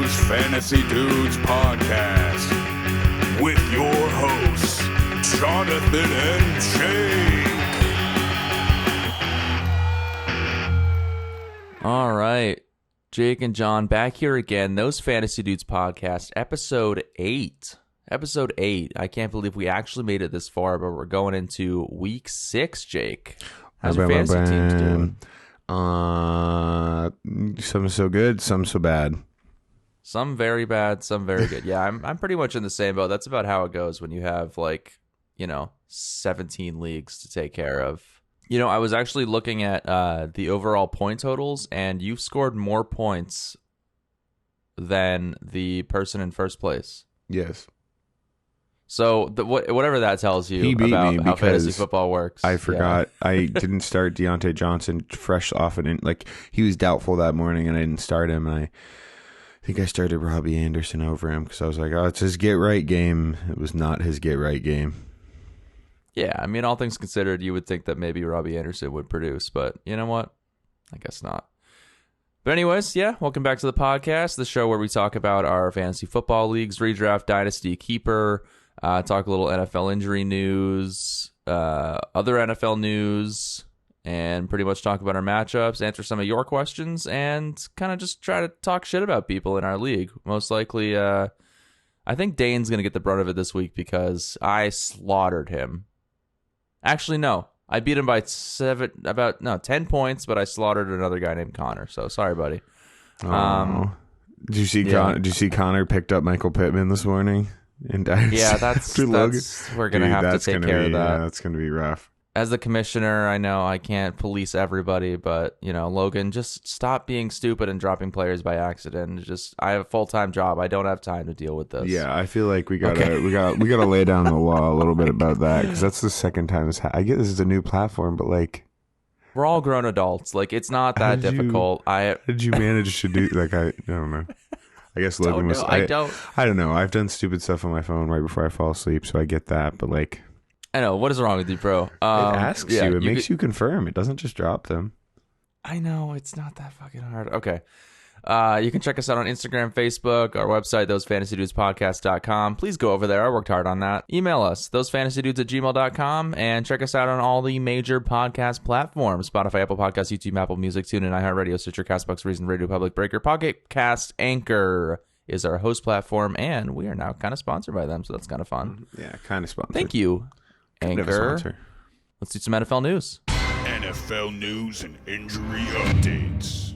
Those Fantasy Dudes podcast with your hosts, Jonathan and Jake. All right, Jake and John back here again. Those Fantasy Dudes podcast, episode 8. Episode 8. I can't believe we actually made it this far, but we're going into week 6, Jake. How's your fantasy teams doing? Some so good, some so bad. Some very bad, some very good. Yeah, I'm pretty much in the same boat. That's about how it goes when you have 17 leagues to take care of. I was actually looking at the overall point totals, and you've scored more points than the person in first place. Yes. So whatever that tells you about how fantasy football works. I forgot. Yeah. I didn't start Deontay Johnson fresh off he was doubtful that morning, and I didn't start him. And I think I started Robbie Anderson over him because I was like, oh, it's his get right game. It was not his get right game. Yeah, I mean, all things considered, you would think that maybe Robbie Anderson would produce, but you know what? I guess not. But anyways, yeah, welcome back to the podcast, the show where we talk about our fantasy football leagues, redraft, dynasty, keeper, talk a little NFL injury news, other NFL news, and pretty much talk about our matchups, answer some of your questions, and kind of just try to talk shit about people in our league. Most likely, I think Dane's going to get the brunt of it this week because I slaughtered him. Actually, no. I beat him by 10 points, but I slaughtered another guy named Connor. So sorry, buddy. Did you see? Yeah. Did you see Connor picked up Michael Pittman this morning? Yeah, that's we're gonna have to take care of that. Yeah, that's gonna be rough. As the commissioner, I know I can't police everybody, but Logan, just stop being stupid and dropping players by accident. I have a full-time job. I don't have time to deal with this. Yeah, I feel like we gotta lay down the law a little bit about that because that's the second time I get this is a new platform, but we're all grown adults. It's not that difficult. How did you manage to do? I don't know. I guess Logan was. I don't know. I've done stupid stuff on my phone right before I fall asleep, so I get that. But I know. What is wrong with you, bro? It asks you. It makes you confirm. It doesn't just drop them. I know. It's not that fucking hard. Okay. You can check us out on Instagram, Facebook, our website, thosefantasydudespodcast.com. Please go over there. I worked hard on that. Email us, thosefantasydudes@gmail.com, and check us out on all the major podcast platforms: Spotify, Apple Podcasts, YouTube, Apple Music, TuneIn, iHeartRadio, Stitcher, CastBox, Reason, Radio Public, Breaker, Pocket Cast, Anchor is our host platform, and we are now kind of sponsored by them, so that's kind of fun. Yeah, kind of sponsored. Thank you, Anchor. Let's do some NFL news. NFL news and injury updates.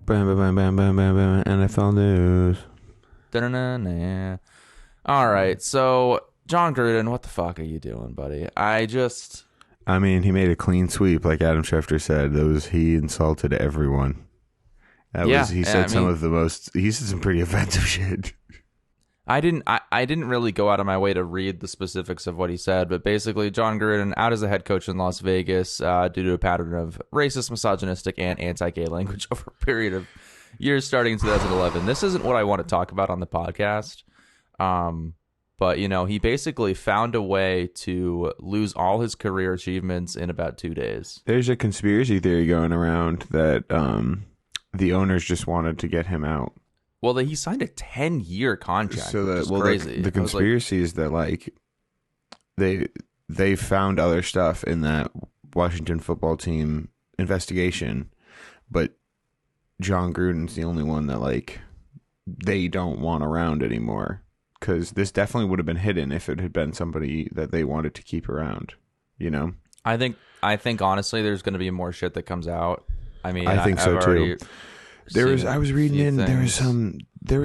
NFL news. Da-na-na-na. All right, so John Gruden, what the fuck are you doing, buddy? I mean, he made a clean sweep, like Adam Schefter said. He insulted everyone. He said some pretty offensive shit. I didn't really go out of my way to read the specifics of what he said, but basically John Gruden out as a head coach in Las Vegas due to a pattern of racist, misogynistic, and anti-gay language over a period of years starting in 2011. This isn't what I want to talk about on the podcast, but he basically found a way to lose all his career achievements in about 2 days. There's a conspiracy theory going around that the owners just wanted to get him out. Well, he signed a 10-year contract, so which is crazy. The conspiracy is that they found other stuff in that Washington football team investigation, but John Gruden's the only one that they don't want around anymore, because this definitely would have been hidden if it had been somebody that they wanted to keep around. I think honestly, there's going to be more shit that comes out. I mean, I think so too. There was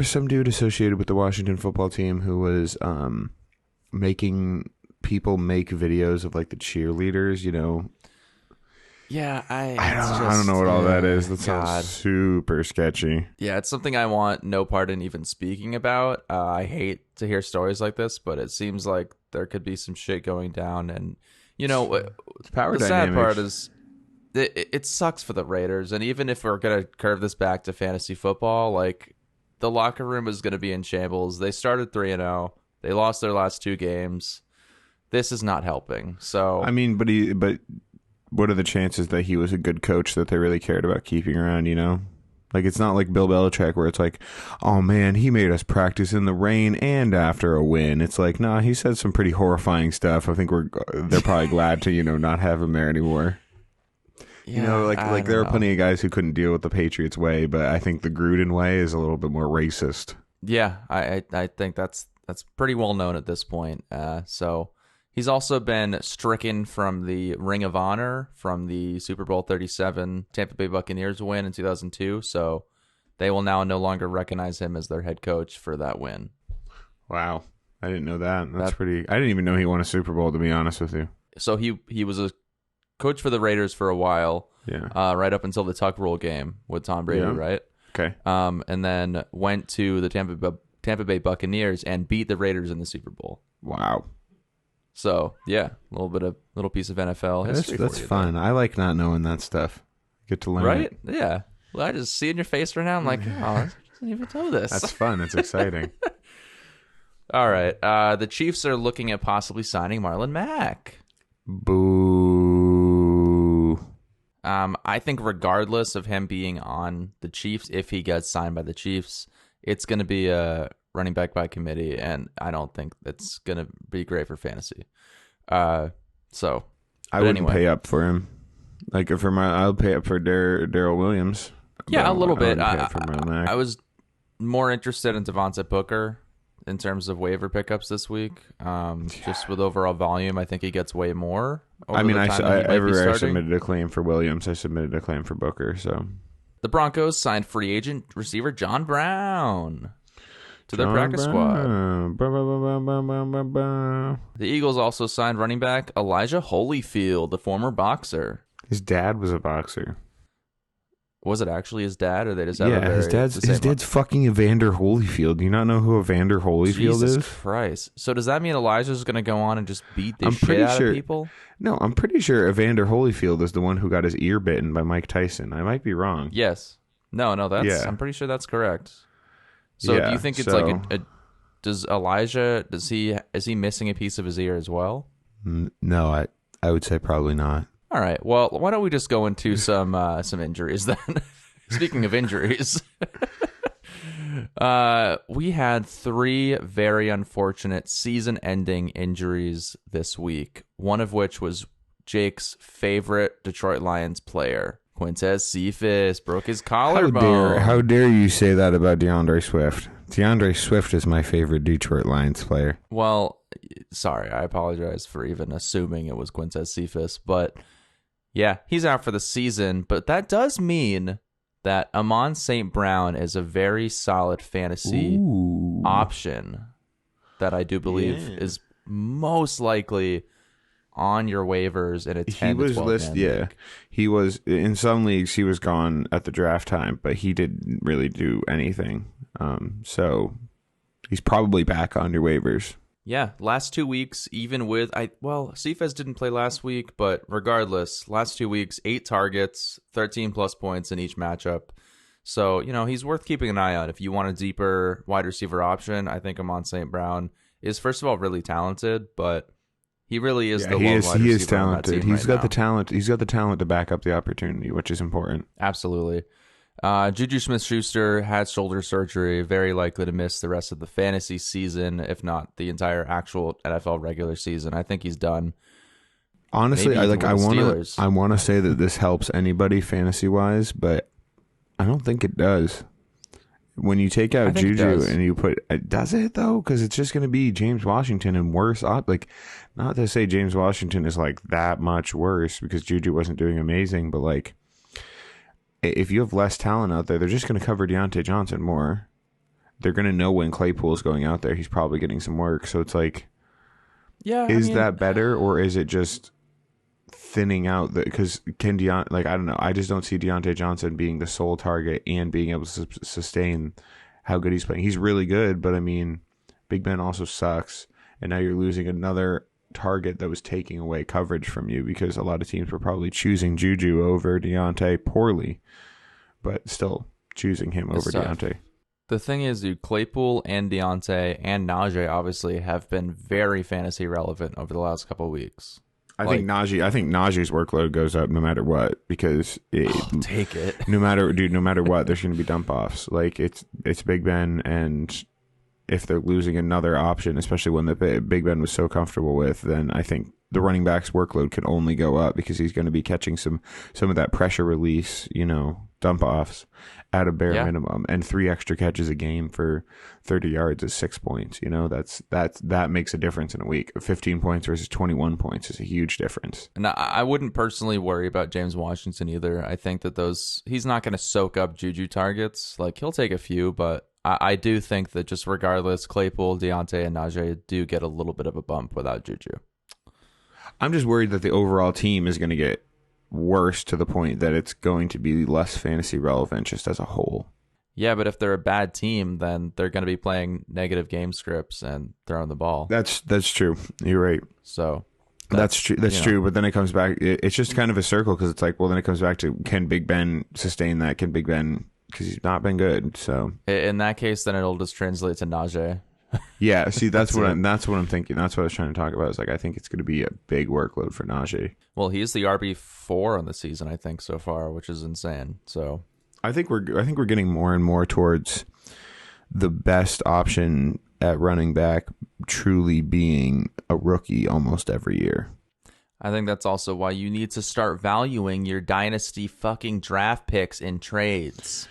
some dude associated with the Washington football team who was making people make videos of the cheerleaders, Yeah, I don't know what all that is. That sounds super sketchy. Yeah, it's something I want no part in even speaking about. I hate to hear stories like this, but it seems like there could be some shit going down, and power the dynamics. sad part is it sucks for the Raiders, and even if we're gonna curve this back to fantasy football, the locker room is gonna be in shambles. They started 3-0. They lost their last 2 games. This is not helping. So I mean, but what are the chances that he was a good coach that they really cared about keeping around? Like, it's not like Bill Belichick where it's like, oh man, he made us practice in the rain and after a win. It's like, nah, he said some pretty horrifying stuff. I think they're probably glad to, not have him there anymore. Yeah, like there are plenty of guys who couldn't deal with the Patriots way, but I think the Gruden way is a little bit more racist. Yeah, I think that's pretty well known at this point. So he's also been stricken from the Ring of Honor from the Super Bowl 37 Tampa Bay Buccaneers win in 2002. So they will now no longer recognize him as their head coach for that win. Wow, I didn't know that. That's pretty. I didn't even know he won a Super Bowl, to be honest with you. So he was a coach for the Raiders for a while. Yeah. Right up until the Tuck Rule game with Tom Brady, right? Okay. And then went to the Tampa Bay Buccaneers and beat the Raiders in the Super Bowl. Wow. So yeah, little piece of NFL history. That's fun. I like not knowing that stuff. Get to learn, right? it. Yeah. Well, I just see in your face right now. I'm like, oh, I didn't even know this. That's fun. It's exciting. All right. The Chiefs are looking at possibly signing Marlon Mack. Boo. I think regardless of him being on the Chiefs, if he gets signed by the Chiefs, it's going to be a running back by committee, and I don't think that's going to be great for fantasy. So I wouldn't pay up for him. Like I'll pay up for Daryl Williams. Yeah, a little bit. I was more interested in Devontae Booker in terms of waiver pickups this week. Just with overall volume, I think he gets way more. Everywhere I submitted a claim for Williams, I submitted a claim for Booker. So the Broncos signed free agent receiver John Brown to their practice squad. The Eagles also signed running back Elijah Holyfield, the former boxer. His dad was a boxer. Was it actually his dad, or they just have his dad's fucking Evander Holyfield. Do you not know who Evander Holyfield is? Jesus Christ! So does that mean Elijah's going to go on and just beat the shit out of people? No, I'm pretty sure Evander Holyfield is the one who got his ear bitten by Mike Tyson. I might be wrong. Yes. No. I'm pretty sure that's correct. So do you think it's does Elijah? Is he missing a piece of his ear as well? No, I would say probably not. All right. Well, why don't we just go into some injuries then? Speaking of injuries, we had 3 very unfortunate season-ending injuries this week. One of which was Jake's favorite Detroit Lions player, Quintez Cephas, broke his collarbone. How dare you say that about DeAndre Swift? DeAndre Swift is my favorite Detroit Lions player. Well, sorry, I apologize for even assuming it was Quintez Cephas, but yeah, he's out for the season. But that does mean that Amon St. Brown is a very solid fantasy option that I do believe is most likely on your waivers in a 10 to 12 man league. He was in some leagues. He was gone at the draft time, but he didn't really do anything. So he's probably back on your waivers. Yeah, last 2 weeks, even with Cephas didn't play last week, but regardless, last 2 weeks, 8 targets, 13 plus points in each matchup. So, he's worth keeping an eye on. If you want a deeper wide receiver option, I think Amon St. Brown is, first of all, really talented, but he really is the lone wide receiver. He is talented. He's got the talent. He's got the talent to back up the opportunity, which is important. Absolutely. Juju Smith-Schuster had shoulder surgery, very likely to miss the rest of the fantasy season, if not the entire actual NFL regular season. I think he's done. Honestly, I want to say that this helps anybody fantasy wise, but I don't think it does. When you take out Juju and you put, does it though? Because it's just going to be James Washington and worse. Like, not to say James Washington is like that much worse because Juju wasn't doing amazing, but like, if you have less talent out there, they're just going to cover Deontay Johnson more. They're going to know when Claypool's going out there, he's probably getting some work. So it's like, is that better, or is it just thinning out? Because I don't know. I just don't see Deontay Johnson being the sole target and being able to sustain how good he's playing. He's really good, but I mean, Big Ben also sucks. And now you're losing another target that was taking away coverage from you because a lot of teams were probably choosing Juju over Deontay poorly, but still choosing him over Deontay. The thing is, dude, Claypool and Deontay and Najee obviously have been very fantasy relevant over the last couple of weeks. I think Najee's workload goes up no matter what because take it. no matter what, there's going to be dump offs. Like it's Big Ben, and if they're losing another option, especially one that Big Ben was so comfortable with, then I think the running back's workload can only go up because he's going to be catching some of that pressure release, dump offs at a bare minimum, and 3 extra catches a game for 30 yards is 6 points. That makes a difference in a week. 15 points versus 21 points is a huge difference. And I wouldn't personally worry about James Washington either. I think that he's not going to soak up Juju targets. Like, he'll take a few, but I do think that just regardless, Claypool, Deontay, and Najee do get a little bit of a bump without Juju. I'm just worried that the overall team is going to get worse to the point that it's going to be less fantasy relevant just as a whole. Yeah, but if they're a bad team, then they're going to be playing negative game scripts and throwing the ball. That's true. You're right. So that's true. That's true. But then it comes back. It's just kind of a circle because it's like, well, then it comes back to, can Big Ben sustain that? Can Big Ben, because he's not been good. So in that case, then it'll just translate to Najee. Yeah, see, that's what I'm thinking. That's what I was trying to talk about. Is like, I think it's going to be a big workload for Najee. Well, he's the RB4 on the season, I think, so far, which is insane. So I think we're getting more and more towards the best option at running back truly being a rookie almost every year. I think that's also why you need to start valuing your dynasty fucking draft picks in trades.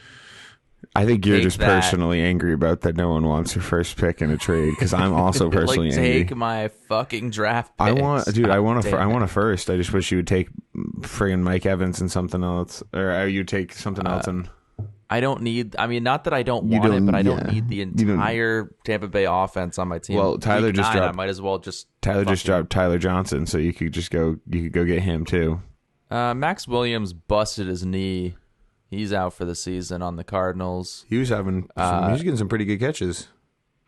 I think you're just personally angry about that no one wants your first pick in a trade, because I'm also personally angry. Take my fucking draft picks. I want a first. I just wish you would take friggin' Mike Evans and something else, or you take something else. And I don't need. I mean, not that I don't want it, but I don't need the entire Tampa Bay offense on my team. Well, Tyler just dropped. I might as well just. Tyler just dropped Tyler Johnson, so you could go get him too. Max Williams busted his knee. He's out for the season on the Cardinals. He was having he was getting some pretty good catches.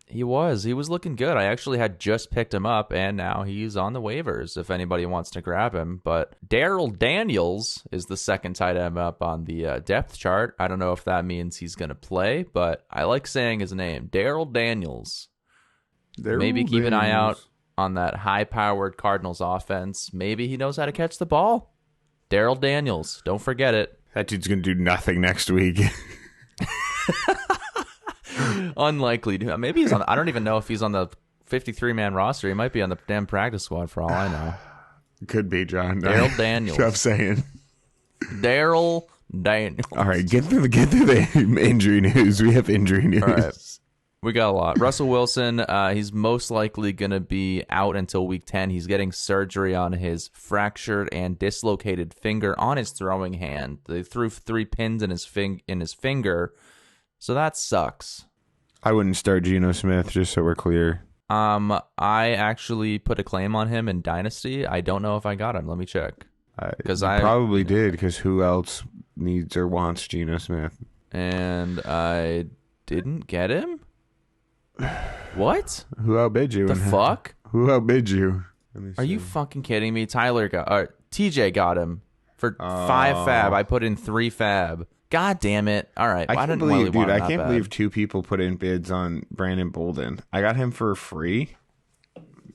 He was looking good. I actually had just picked him up, and now he's on the waivers if anybody wants to grab him. But Daryl Daniels is the second tight end up on the depth chart. I don't know if that means he's going to play, but I like saying his name, Daryl Daniels. Maybe keep an eye out on that high-powered Cardinals offense. Maybe he knows how to catch the ball. Daryl Daniels, don't forget it. That dude's going to do nothing next week. Unlikely to. Maybe he's on. I don't even know if he's on the 53-man roster. He might be on the damn practice squad for all I know. Could be, John. Daryl Daniels. Stop saying. Daryl Daniels. All right, get through the injury news. We have injury news. All right. We got a lot. Russell Wilson, he's most likely going to be out until week 10. He's getting surgery on his fractured and dislocated finger on his throwing hand. They threw 3 pins in his finger, so that sucks. I wouldn't start Geno Smith, just so we're clear. I actually put a claim on him in Dynasty. I don't know if I got him. Let me check. Because I probably did, because who else needs or wants Geno Smith? And I didn't get him? What? Who outbid you? The fuck? Who outbid you? Are you fucking kidding me? TJ got him for 5 fab. I put in 3 fab. God damn it! All right, I can't believe 2 people put in bids on Brandon Bolden. I got him for free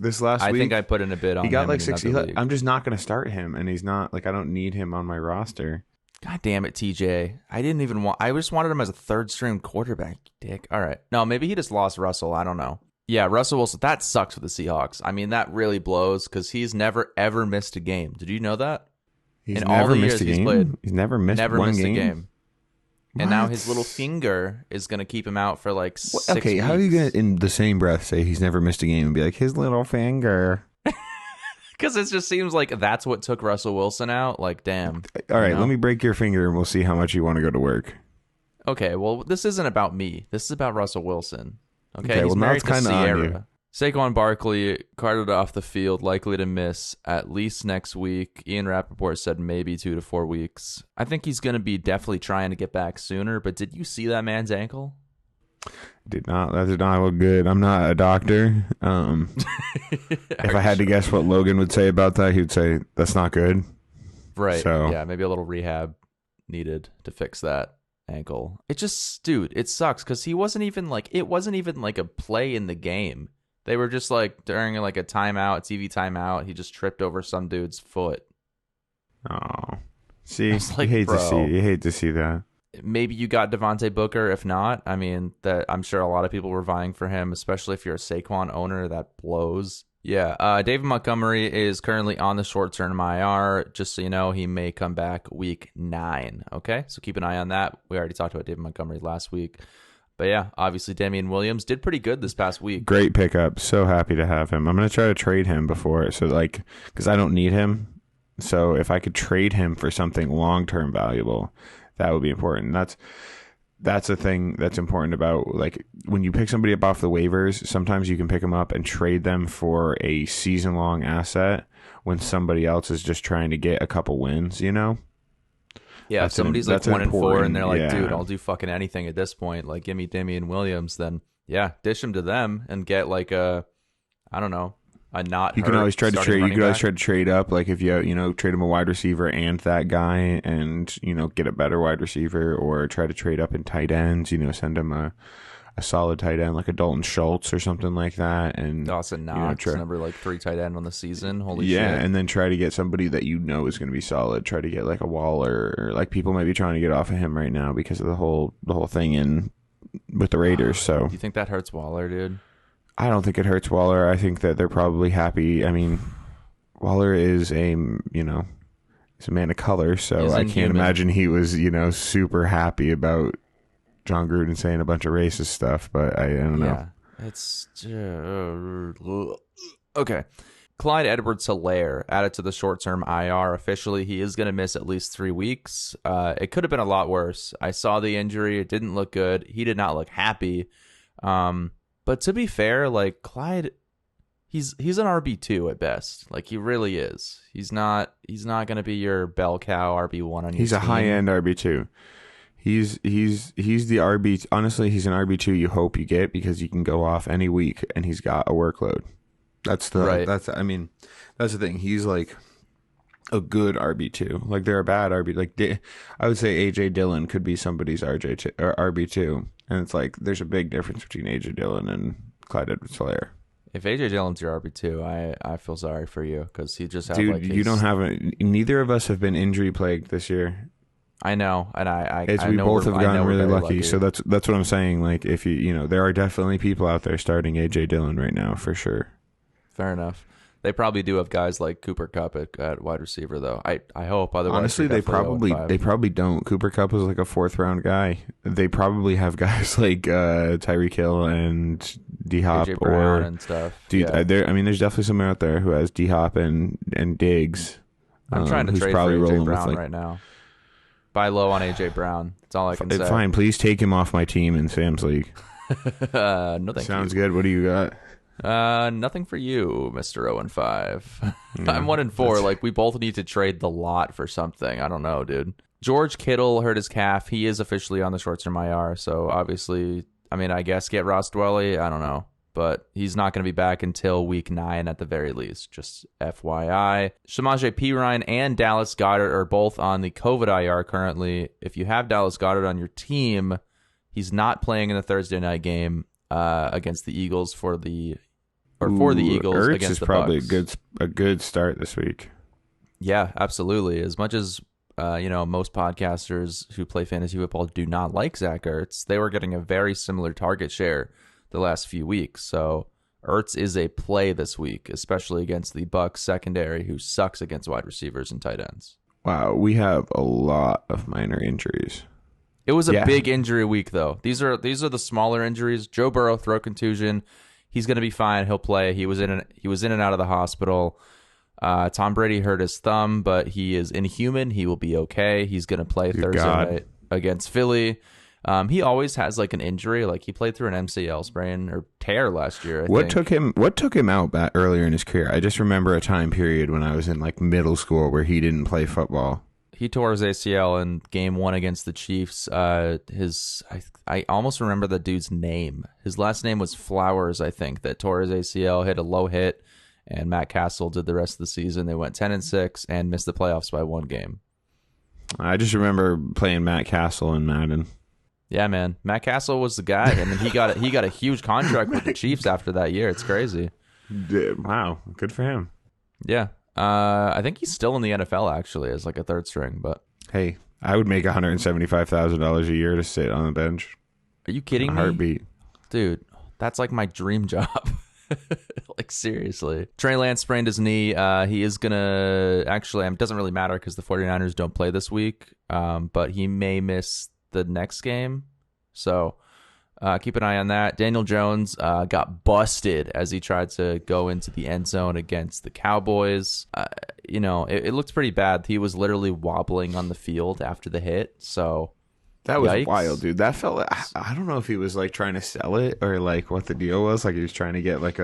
this last week. I think I put in a bid on him. He got like 60. I'm just not going to start him, and he's not like, I don't need him on my roster. God damn it, TJ. I just wanted him as a 3rd string quarterback, dick. All right. No, maybe he just lost Russell. I don't know. Yeah, Russell Wilson. That sucks for the Seahawks. I mean, that really blows because he's never, ever missed a game. Did you know that? He's never missed a game? He's never missed a game? What? And now his little finger is going to keep him out for like 6 weeks. Okay, how are you going to, in the same breath, say he's never missed a game and be like, his little finger? Because it just seems like that's what took Russell Wilson out. Like, damn. All right, let me break your finger and we'll see how much you want to go to work. Okay, well, this isn't about me. This is about Russell Wilson. Okay, he's married to Sierra. Saquon Barkley carted off the field, likely to miss at least next week. Ian Rappaport said maybe 2 to 4 weeks. I think he's going to be definitely trying to get back sooner, but did you see that man's ankle? Did not. That did not look good. I'm not a doctor. If I had to guess what Logan would say about that, he would say that's not good. Right. So, yeah, maybe a little rehab needed to fix that ankle. It just, dude, it sucks because it wasn't even like a play in the game They were just like during like a timeout, TV timeout. He just tripped over some dude's foot. Oh, see, like, you hate to see that. Maybe you got Devontae Booker. If not, I mean, that I'm sure a lot of people were vying for him, especially if you're a Saquon owner. That blows. Yeah, David Montgomery is currently on the short-term IR. Just so you know, he may come back week 9. Okay, so keep an eye on that. We already talked about David Montgomery last week. But yeah, obviously Damien Williams did pretty good this past week. Great pickup. So happy to have him. I'm going to try to trade him before. So like, because I don't need him. So if I could trade him for something long-term valuable, that would be important. That's a thing that's important about, like, when you pick somebody up off the waivers, sometimes you can pick them up and trade them for a season-long asset when somebody else is just trying to get a couple wins, you know? Yeah, if somebody's like 1-4 and they're like, yeah. dude, I'll do fucking anything at this point. Like, give me Damien Williams, then yeah, dish him to them and get like a, I don't know, a not. You can always try to trade. You can always try back. to trade up, like if you trade him a wide receiver and that guy, and get a better wide receiver, or try to trade up in tight ends. Send him a solid tight end like a Dalton Schultz or something like that, and Dawson Knox, number like 3 tight end on the season. Holy shit! Yeah, and then try to get somebody that is going to be solid. Try to get like a Waller, or like people might be trying to get off of him right now because of the whole thing with the Raiders. So do you think that hurts Waller, dude? I don't think it hurts Waller. I think that they're probably happy. I mean, Waller is he's a man of color, so I can't imagine he was, super happy about John Gruden saying a bunch of racist stuff, but I don't know. Yeah, it's okay. Clyde Edwards-Helaire added to the short-term IR. Officially, he is going to miss at least 3 weeks. It could have been a lot worse. I saw the injury. It didn't look good. He did not look happy. But to be fair, like Clyde, he's an RB2 at best. Like he really is. He's not going to be your bell cow RB1 on your team. He's a high-end RB2. He's the RB. Honestly, he's an RB2 you hope you get because you can go off any week and he's got a workload. That's the thing. He's like a good RB2. Like they're a bad RB. Like I would say AJ Dillon could be somebody's RB2. And it's like there's a big difference between AJ Dillon and Clyde Edwards-Helaire. If AJ Dillon's your RB2, I feel sorry for you because he just had dude. You don't have neither of us have been injury plagued this year. I know, and I we know both have gotten really lucky. lucky. So that's what I'm saying. Like if there are definitely people out there starting AJ Dillon right now for sure. Fair enough. They probably do have guys like Cooper Kupp at wide receiver, though. I hope. Otherwise, honestly, they probably don't. Cooper Kupp was like a 4th round guy. They probably have guys like Tyreek Hill and D Hop AJ Brown and stuff. Dude, yeah. There's definitely someone out there who has D Hop and Diggs. I'm trying to trade for AJ Brown right now. Buy low on AJ Brown. That's all I can say. Fine, please take him off my team in Sam's League. No, thank Sounds good. What do you got? Nothing for you, Mr. 0-5. Yeah, I'm 1-4. Like we both need to trade the lot for something. I don't know, dude. George Kittle hurt his calf. He is officially on the short-term IR. So obviously, I mean, I guess get Ross Dwelly. I don't know, but he's not going to be back until week 9 at the very least. Just FYI. Samaje Perine and Dallas Goedert are both on the COVID IR currently. If you have Dallas Goedert on your team, he's not playing in the Thursday night game against the Eagles for the Eagles Ertz against is the probably Bucs. a good start this week. Yeah, absolutely. As much as most podcasters who play fantasy football do not like Zach Ertz, they were getting a very similar target share the last few weeks. So Ertz is a play this week, especially against the Bucs secondary, who sucks against wide receivers and tight ends. Wow, we have a lot of minor injuries. It was a big injury week, though. These are the smaller injuries. Joe Burrow, throat contusion. He's going to be fine. He'll play. He was in and out of the hospital. Tom Brady hurt his thumb, but he is inhuman. He will be okay. He's going to play Thursday night against Philly. He always has like an injury. Like he played through an MCL sprain or tear last year. What took him out back earlier in his career? I just remember a time period when I was in like middle school where he didn't play football. He tore his ACL in game 1 against the Chiefs. I almost remember the dude's name. His last name was Flowers, I think, that tore his ACL, hit a low hit, and Matt Castle did the rest of the season. They went 10-6 and missed the playoffs by 1 game. I just remember playing Matt Castle in Madden. Yeah, man. Matt Castle was the guy. I mean, he got a huge contract with the Chiefs after that year. It's crazy. Wow, good for him. Yeah. I think he's still in the NFL actually as like a third string, but Hey, I would make $175,000 a year to sit on the bench. are you kidding me? Heartbeat. Dude, that's like my dream job. Like seriously. Trey Lance sprained his knee. He is gonna actually it doesn't really matter because the 49ers don't play this week. But he may miss the next game. So keep an eye on that. Daniel Jones got busted as he tried to go into the end zone against the Cowboys. It looked pretty bad. He was literally wobbling on the field after the hit. So that was yikes. wild, dude. That felt like, I don't know if he was like trying to sell it or like what the deal was. Like he was trying to get like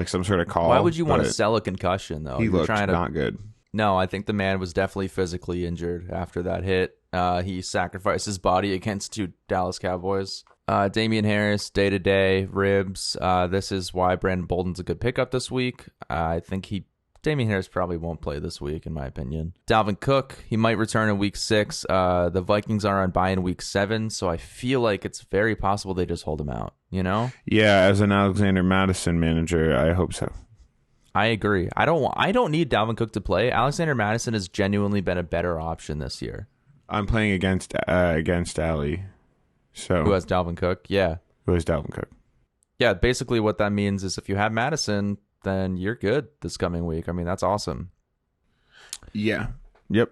some sort of call. Why would you want to sell a concussion though? He looked not good. No, I think the man was definitely physically injured after that hit. He sacrificed his body against 2 Dallas Cowboys. Damien Harris, day-to-day, ribs. This is why Brandon Bolden's a good pickup this week. I think Damien Harris probably won't play this week, in my opinion. Dalvin Cook, he might return in week 6. The Vikings are on bye in week 7, so I feel like it's very possible they just hold him out, you know? Yeah, as an Alexander Madison manager, I hope so. I agree. I don't need Dalvin Cook to play. Alexander Madison has genuinely been a better option this year. I'm playing against Ali. So Who has Dalvin Cook? Yeah. Who has Dalvin Cook? Yeah, basically what that means is if you have Madison, then you're good this coming week. I mean, that's awesome. Yeah. Yep.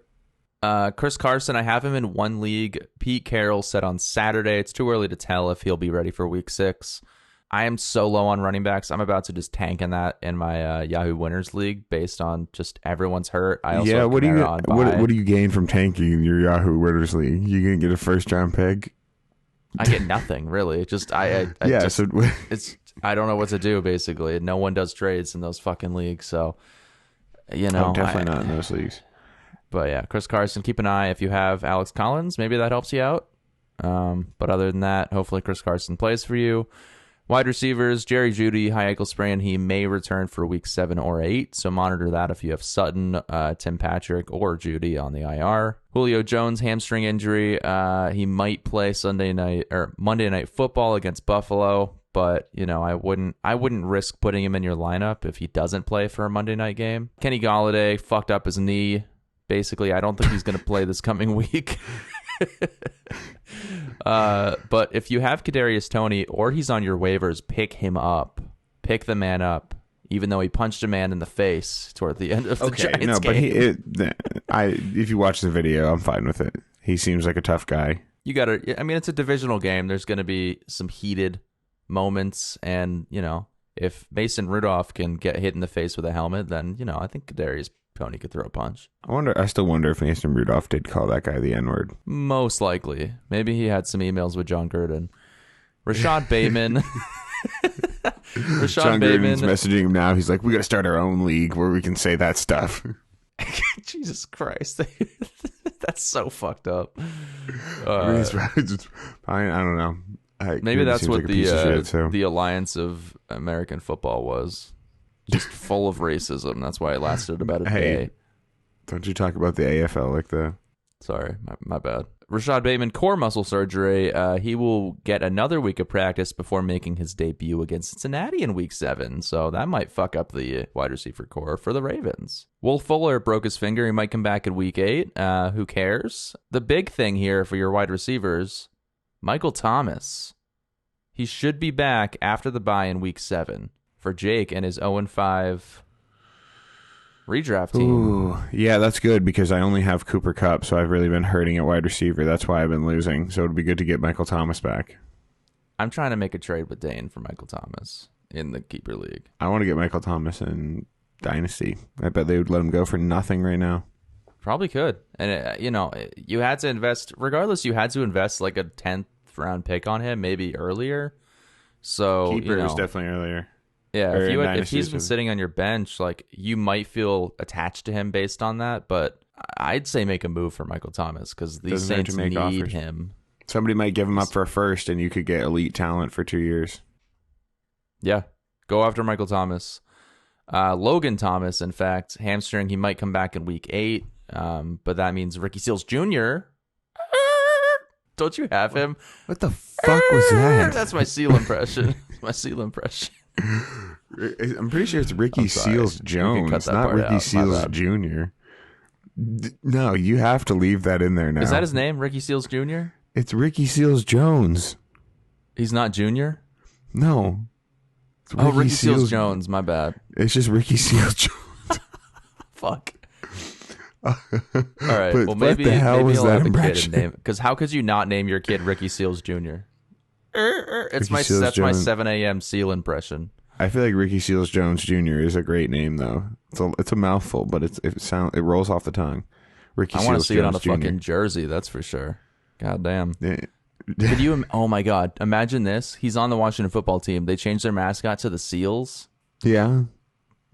Chris Carson, I have him in one league. Pete Carroll said on Saturday. It's too early to tell if he'll be ready for week 6. I am so low on running backs. I'm about to just tank in that in my Yahoo Winners League based on just everyone's hurt. I also have what do Kamara you gain from tanking in your Yahoo Winners League? You gonna get a first round pick? I get nothing really. Just I don't know what to do basically. No one does trades in those fucking leagues, so definitely not in those leagues. But yeah, Chris Carson, keep an eye if you have Alex Collins, maybe that helps you out. But other than that, hopefully Chris Carson plays for you. Wide receivers, Jerry Jeudy, high ankle sprain. He may return for week 7 or 8, so monitor that if you have Sutton, Tim Patrick, or Jeudy on the IR. Julio Jones, hamstring injury. He might play Monday Night Football against Buffalo, but I wouldn't risk putting him in your lineup if he doesn't play for a Monday night game. Kenny Galladay fucked up his knee. Basically, I don't think he's going to play this coming week. But if you have Kadarius Toney or he's on your waivers, pick him up. Pick the man up, even though he punched a man in the face toward the end of the Giants game. If you watch the video, I'm fine with it. He seems like a tough guy. It's a divisional game. There's going to be some heated moments, and if Mason Rudolph can get hit in the face with a helmet, then I think Kadarius Toney could throw a punch. I still wonder if Mason Rudolph did call that guy the N-word. Most likely. Maybe he had some emails with John Gruden. Rashad Bateman. John Gruden's messaging him now. He's like, we got to start our own league where we can say that stuff. Jesus Christ. That's so fucked up. I don't know. Maybe that's what the Alliance of American Football was. Just full of racism. That's why it lasted about a day. Don't you talk about the AFL like that. Sorry, my bad. Rashad Bateman, core muscle surgery. He will get another week of practice before making his debut against Cincinnati in week 7. So that might fuck up the wide receiver core for the Ravens. Will Fuller broke his finger. He might come back in week 8. Who cares? The big thing here for your wide receivers, Michael Thomas. He should be back after the bye in week 7. For Jake and his 0-5 redraft team. Ooh, yeah, that's good because I only have Cooper Kupp, so I've really been hurting at wide receiver. That's why I've been losing. So it'd be good to get Michael Thomas back. I'm trying to make a trade with Dane for Michael Thomas in the keeper league. I want to get Michael Thomas in Dynasty. I bet they would let him go for nothing right now. Probably could. And, you had to invest, regardless, you had to invest like a 10th round pick on him, maybe earlier. So, keeper is definitely earlier. Yeah, if he's been sitting on your bench, like you might feel attached to him based on that, but I'd say make a move for Michael Thomas because these Saints need him. Somebody might give him up for a first, and you could get elite talent for 2 years. Yeah, go after Michael Thomas. Logan Thomas, in fact, hamstring. He might come back in week 8, but that means Ricky Seals Jr. Don't you have him? What the fuck was that? That's my Seal impression. My Seal impression. I'm pretty sure it's Ricky Seals Jones, not Ricky Seals Jr. No, you have to leave that in there now. Is that his name, Ricky Seals Jr.? It's Ricky Seals Jones. He's not Junior? No. Ricky Seals Jones. My bad. It's just Ricky Seals Jones. Fuck. All right. But well, maybe was he'll that have impression? a kid name. Because how could you not name your kid Ricky It's Ricky my Seals that's my Jones. 7 a.m. Seal impression. I feel like Ricky Seals Jones Jr. is a great name, though. It's a mouthful, but it rolls off the tongue. Ricky I want to Seals see Jones it on a Jr. fucking jersey. That's for sure. God damn. Yeah. Could you? Oh my God! Imagine this. He's on the Washington football team. They changed their mascot to the Seals. Yeah.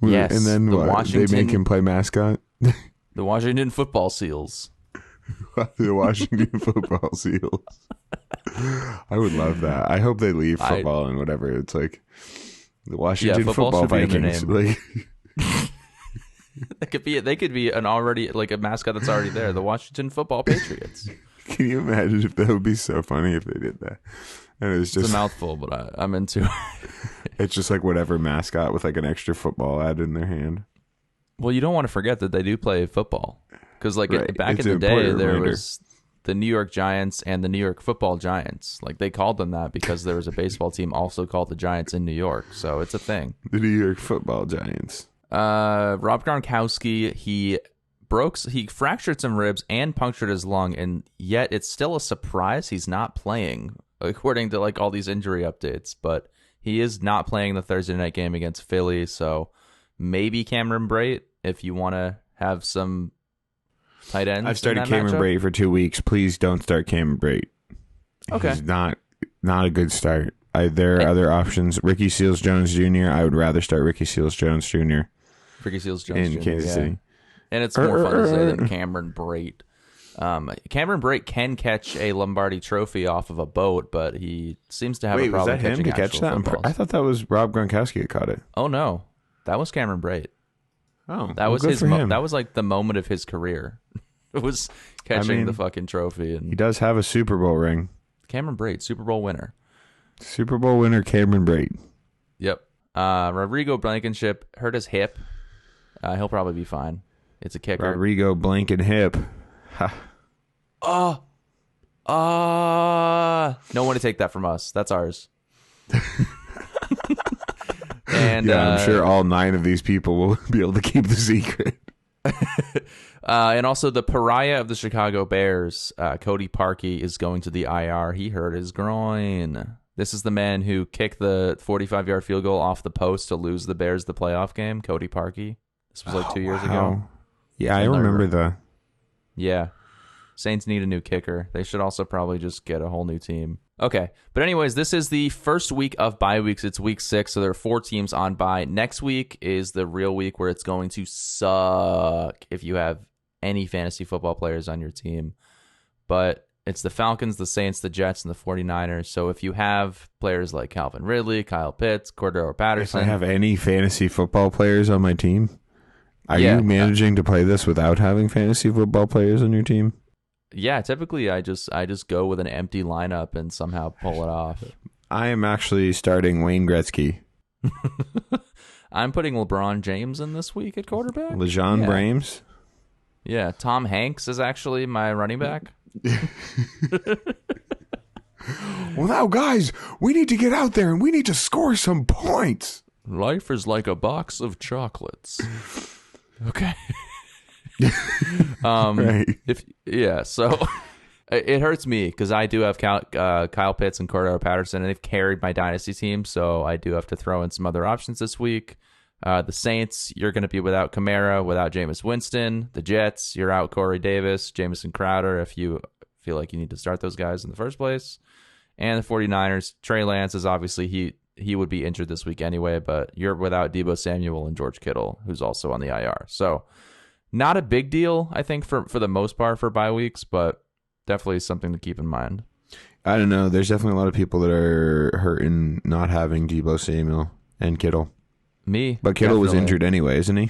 Yes, And then the what? Washington- They make him play mascot? The Washington football Seals. The Washington football Seals. I would love that. I hope they leave football and whatever. It's like the Washington football football should be in their Vikings. name. They could be an already like a mascot that's already there. The Washington Football Patriots. Can you imagine if that would be so funny if they did that? And it's It's just a mouthful, but I'm into it. it's just like whatever mascot with like an extra football ad in their hand. Well, you don't want to forget that they do play football because, like, Right. back It's in the an day, important there reminder. was the New York Giants and the New York Football Giants. Like, they called them that because there was a baseball team also called the Giants in New York. So it's a thing. The New York Football Giants. Rob Gronkowski, he fractured some ribs and punctured his lung, and yet it's still a surprise he's not playing, according to like all these injury updates. But he is not playing the Thursday night game against Philly, so maybe Cameron Brate if you want to have some tight ends. I've started in that Cameron matchup. Brate for 2 weeks. Please don't start Cameron Brate. Okay. He's not a good start. There are other options. Ricky Seals Jones Jr. I would rather start Ricky Seals Jones Jr. Ricky Seals Jones in Jr., Kansas yeah. City. And it's more fun to say than Cameron Brate. Cameron Brate can catch a Lombardi trophy off of a boat, but he seems to have a Wait, was problem that him catching to catch actual that? footballs. I thought that was Rob Gronkowski that caught it. Oh no, that was Cameron Brate. Oh, That was good his. for him. That was like the moment of his career. It was catching the fucking trophy. He And does have a Super Bowl ring. Cameron Brate, Super Bowl winner. Super Bowl winner Cameron Brate. Yep. Rodrigo Blankenship hurt his hip. He'll probably be fine. It's a kicker. Rodrigo Blankenhip. Ha. No one to take that from us. That's ours. And Yeah, I'm sure all 9 of these people will be able to keep the secret. and also the pariah of the Chicago Bears, Cody Parkey, is going to the IR. He hurt his groin. This is the man who kicked the 45-yard field goal off the post to lose the Bears the playoff game, Cody Parkey. This was like 2 years ago. Yeah, I remember the... Yeah. Saints need a new kicker. They should also probably just get a whole new team. Okay. But anyways, this is the first week of bye weeks. It's week 6, so there are 4 teams on bye. Next week is the real week where it's going to suck if you have any fantasy football players on your team. But it's the Falcons, the Saints, the Jets, and the 49ers. So if you have players like Calvin Ridley, Kyle Pitts, Cordero If Patterson... I have any fantasy football players on my team, are Yeah, you managing to play this without having fantasy football players on your team? Yeah, typically I just go with an empty lineup and somehow pull it off. I am actually starting Wayne Gretzky. I'm putting LeBron James in this week at quarterback. LeJean Brames. Yeah, Tom Hanks is actually my running back. Well, now, guys, we need to get out there and we need to score some points. Life is like a box of chocolates. Okay. Right. So it hurts me because I do have Kyle Pitts and Cordero Patterson, and they've carried my dynasty team, so I do have to throw in some other options this week. The Saints, you're going to be without Kamara, without Jameis Winston. The Jets, you're out Corey Davis, Jamison Crowder, if you feel like you need to start those guys in the first place. And the 49ers, Trey Lance is obviously, he would be injured this week anyway, but you're without Deebo Samuel and George Kittle, who's also on the IR. So not a big deal, I think, for the most part for bye weeks, but definitely something to keep in mind. I don't know. There's definitely a lot of people that are hurting not having Deebo Samuel and Kittle. Me. But Kittle was definitely. injured anyway, isn't he?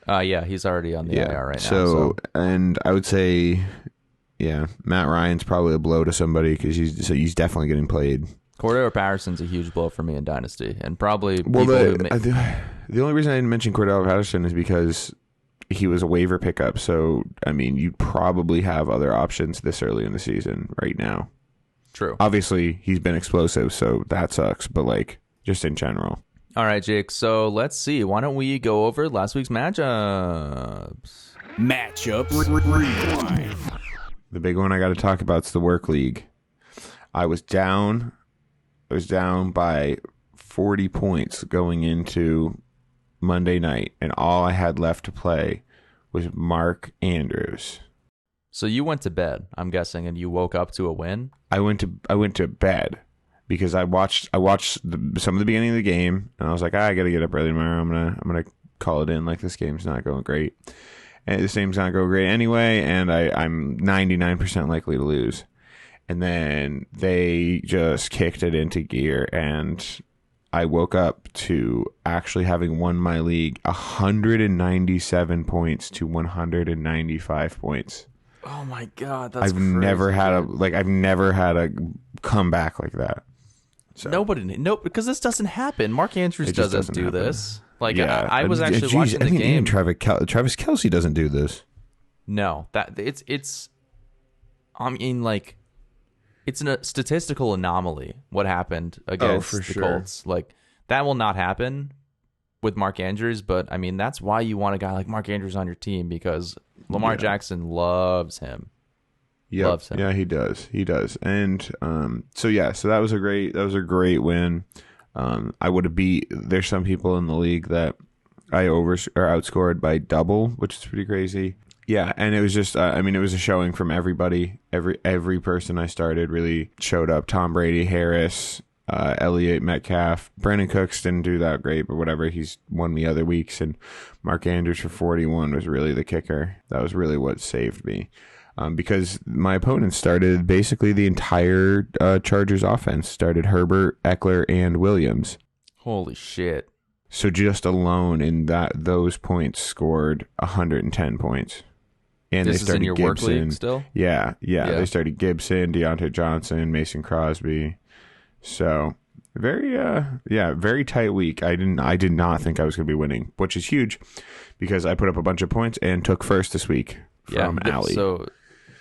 Yeah, he's already on the IR right now. So, and I would say Yeah, Matt Ryan's probably a blow to somebody because he's definitely getting played. Cordero Patterson's a huge blow for me in Dynasty, and probably Well, people the only reason I didn't mention Cordero Patterson is because he was a waiver pickup. So, I mean, you probably have other options this early in the season right now. True. Obviously, he's been explosive, so that sucks. But, like, just in general. All right, Jake. So let's see. Why don't we go over last week's matchups? Matchups rewind. The big one I got to talk about is the work league. I was down by 40 points going into Monday night, and all I had left to play was Mark Andrews. So you went to bed, I'm guessing, and you woke up to a win? I went to bed because I watched some of the beginning of the game, and I was like, I got to get up early tomorrow. I'm gonna call it in. Like, this game's not going great, and this game's not going great anyway, and I'm 99% likely to lose. And then they just kicked it into gear, and I woke up to actually having won my league 197 points to 195 points. Oh my God, that's I've crazy, never had a comeback like that. So, because this doesn't happen. Mark Andrews doesn't do happen. this. Like, yeah, I was actually watching the game. Even Travis Kelce doesn't do this. No, that it's. I mean, like, it's a statistical anomaly what happened against the Colts. Like, that will not happen with Mark Andrews, but I mean, that's why you want a guy like Mark Andrews on your team, because Lamar Jackson loves him. Yep. Loves him. Yeah, he does. And so that was a great win. I would have beat. There's some people in the league that I outscored by double, which is pretty crazy. Yeah, and it was just, it was a showing from everybody. Every person I started really showed up. Tom Brady, Harris, Elliott, Metcalf. Brandon Cooks didn't do that great, but whatever. He's won me other weeks. And Mark Andrews for 41 was really the kicker. That was really what saved me. Because my opponent started basically the entire Chargers offense. Started Herbert, Eckler, and Williams. Holy shit. So just alone in those points scored 110 points. And this they started is in your Gibson. Work league still? Yeah. They started Gibson, Deontay Johnson, Mason Crosby. So very tight week. I did not think I was going to be winning, which is huge because I put up a bunch of points and took first this week from Allie. So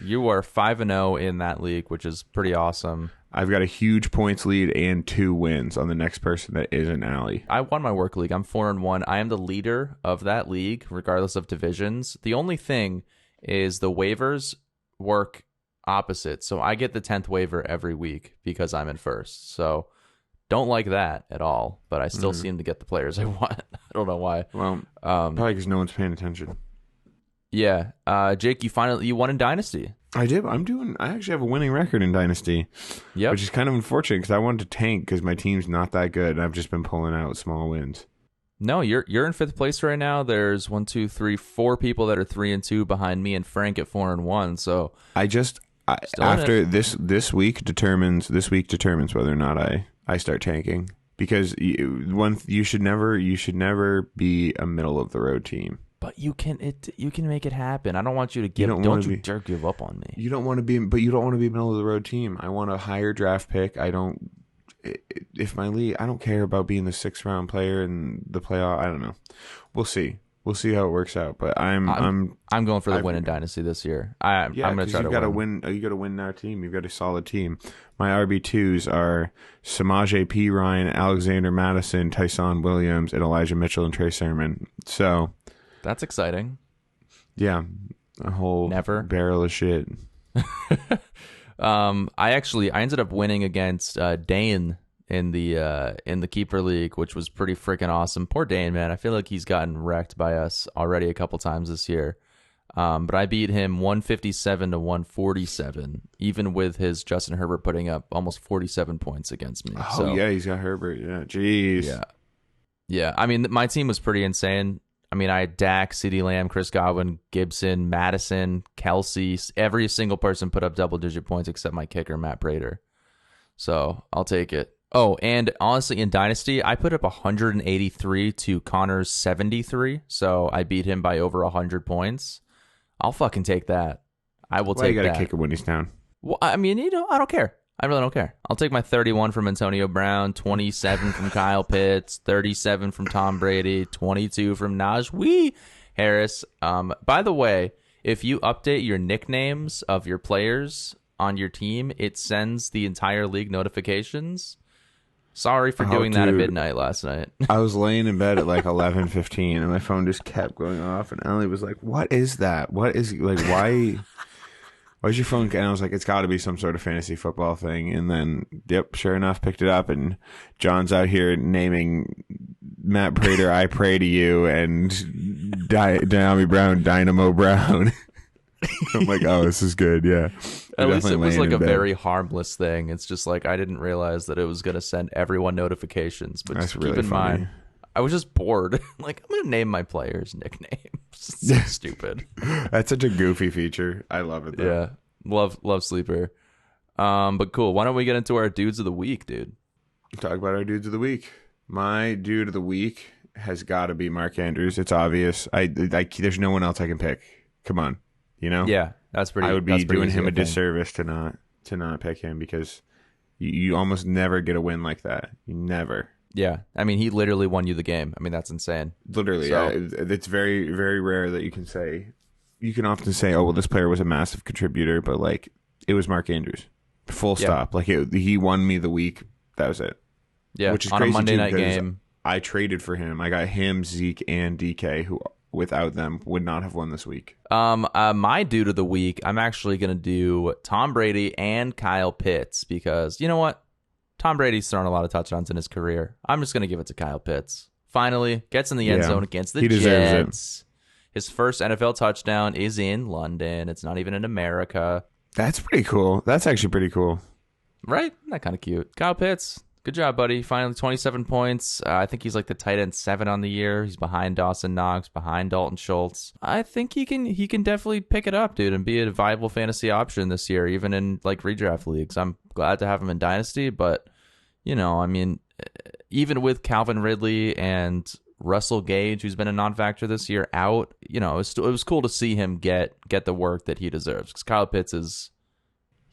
you are 5-0 in that league, which is pretty awesome. I've got a huge points lead and 2 wins on the next person that isn't Allie. I won my work league. I'm 4-1. I am the leader of that league, regardless of divisions. The only thing is the waivers work opposite. So I get the 10th waiver every week because I'm in first. So don't like that at all, but I still seem to get the players I want. I don't know why. Well, probably because no one's paying attention. Yeah. Jake, you won in Dynasty. I did. I actually have a winning record in Dynasty. Yep. Which is kind of unfortunate because I wanted to tank because my team's not that good and I've just been pulling out small wins. No, you're in 5th place right now. There's 1, 2, 3, 4 people that are 3-2 behind me and Frank at 4-1. So after this week determines whether or not I start tanking, because you should never be a middle of the road team. But you can make it happen. I don't want you to give up on me. You don't want to be a middle of the road team. I want a higher draft pick. I don't care about being the 6th round player in the playoff. I don't know. We'll see how it works out. But I'm going for the win in Dynasty this year. I'm going to try to win. You got to win that team. You've got a solid team. My RB2s are Samaje P. Ryan, Alexander Madison, Tyson Williams, and Elijah Mitchell and Trey Sermon. So that's exciting. Yeah, a whole barrel of shit. I ended up winning against Dane in the keeper league, which was pretty freaking awesome. Poor Dane, man. I feel like he's gotten wrecked by us already a couple times this year. But I beat him 157 to 147, even with his Justin Herbert putting up almost 47 points against me. Oh, yeah, he's got Herbert. Yeah, jeez. Yeah. I mean, my team was pretty insane. I mean, I had Dak, CeeDee Lamb, Chris Godwin, Gibson, Madison, Kelsey. Every single person put up double-digit points except my kicker, Matt Prater. So I'll take it. Oh, and honestly, in Dynasty, I put up 183 to Connor's 73. So I beat him by over 100 points. I'll fucking take that. I will Why take you gotta that. kick it when he's down? Well, I mean, I don't care. I really don't care. I'll take my 31 from Antonio Brown, 27 from Kyle Pitts, 37 from Tom Brady, 22 from Najee Harris. By the way, if you update your nicknames of your players on your team, it sends the entire league notifications. Sorry for doing that at midnight last night. I was laying in bed at like 11:15, and my phone just kept going off. And Ellie was like, "What is that? What is like? Why? Why's your phone?" And I was like, "It's got to be some sort of fantasy football thing." And then, yep, sure enough, picked it up, and John's out here naming Matt Prater, "I pray to you," and Dyami Brown, Dynamo Brown. I'm like, oh, this is good. Yeah. At least it was like a very harmless thing. It's just like I didn't realize that it was going to send everyone notifications. But That's just really keep in funny. mind, I was just bored. Like, I'm going to name my players nicknames. So stupid. That's such a goofy feature. I love it, though. Yeah. Love Sleeper. But cool. Why don't we get into our dudes of the week, dude? Talk about our dudes of the week. My dude of the week has got to be Mark Andrews. It's obvious. There's no one else I can pick. Come on. You know? Yeah, that's pretty. I would be doing easy, him I a think. disservice to not pick him, because you almost never get a win like that. You never. Yeah, I mean, he literally won you the game. I mean, that's insane. Literally, So- it's very, very rare that you can say. You can often say, "Oh, well, this player was a massive contributor," but like it was Mark Andrews. Full Yeah. stop. Like he won me the week. That was it. Yeah, Which is on a crazy Monday too, night because game. I traded for him. I got him, Zeke, and DK, who without them would not have won this week. My dude of the week, I'm actually gonna do Tom Brady and Kyle Pitts, because you know what? Tom Brady's thrown a lot of touchdowns in his career. I'm just gonna give it to Kyle Pitts. Finally, gets in the end Yeah, zone against the he deserves it. Jets. His first NFL touchdown is in London. It's not even in America. That's pretty cool. That's actually pretty cool. Right? Isn't that kind of cute? Kyle Pitts, good job, buddy. Finally, 27 points. I think he's like the tight end 7 on the year. He's behind Dawson Knox, behind Dalton Schultz. I think he can definitely pick it up, dude, and be a viable fantasy option this year, even in like redraft leagues. I'm glad to have him in Dynasty, but you know, I mean, even with Calvin Ridley and Russell Gage, who's been a non-factor this year, out, you know, it was cool to see him get the work that he deserves, because Kyle Pitts is.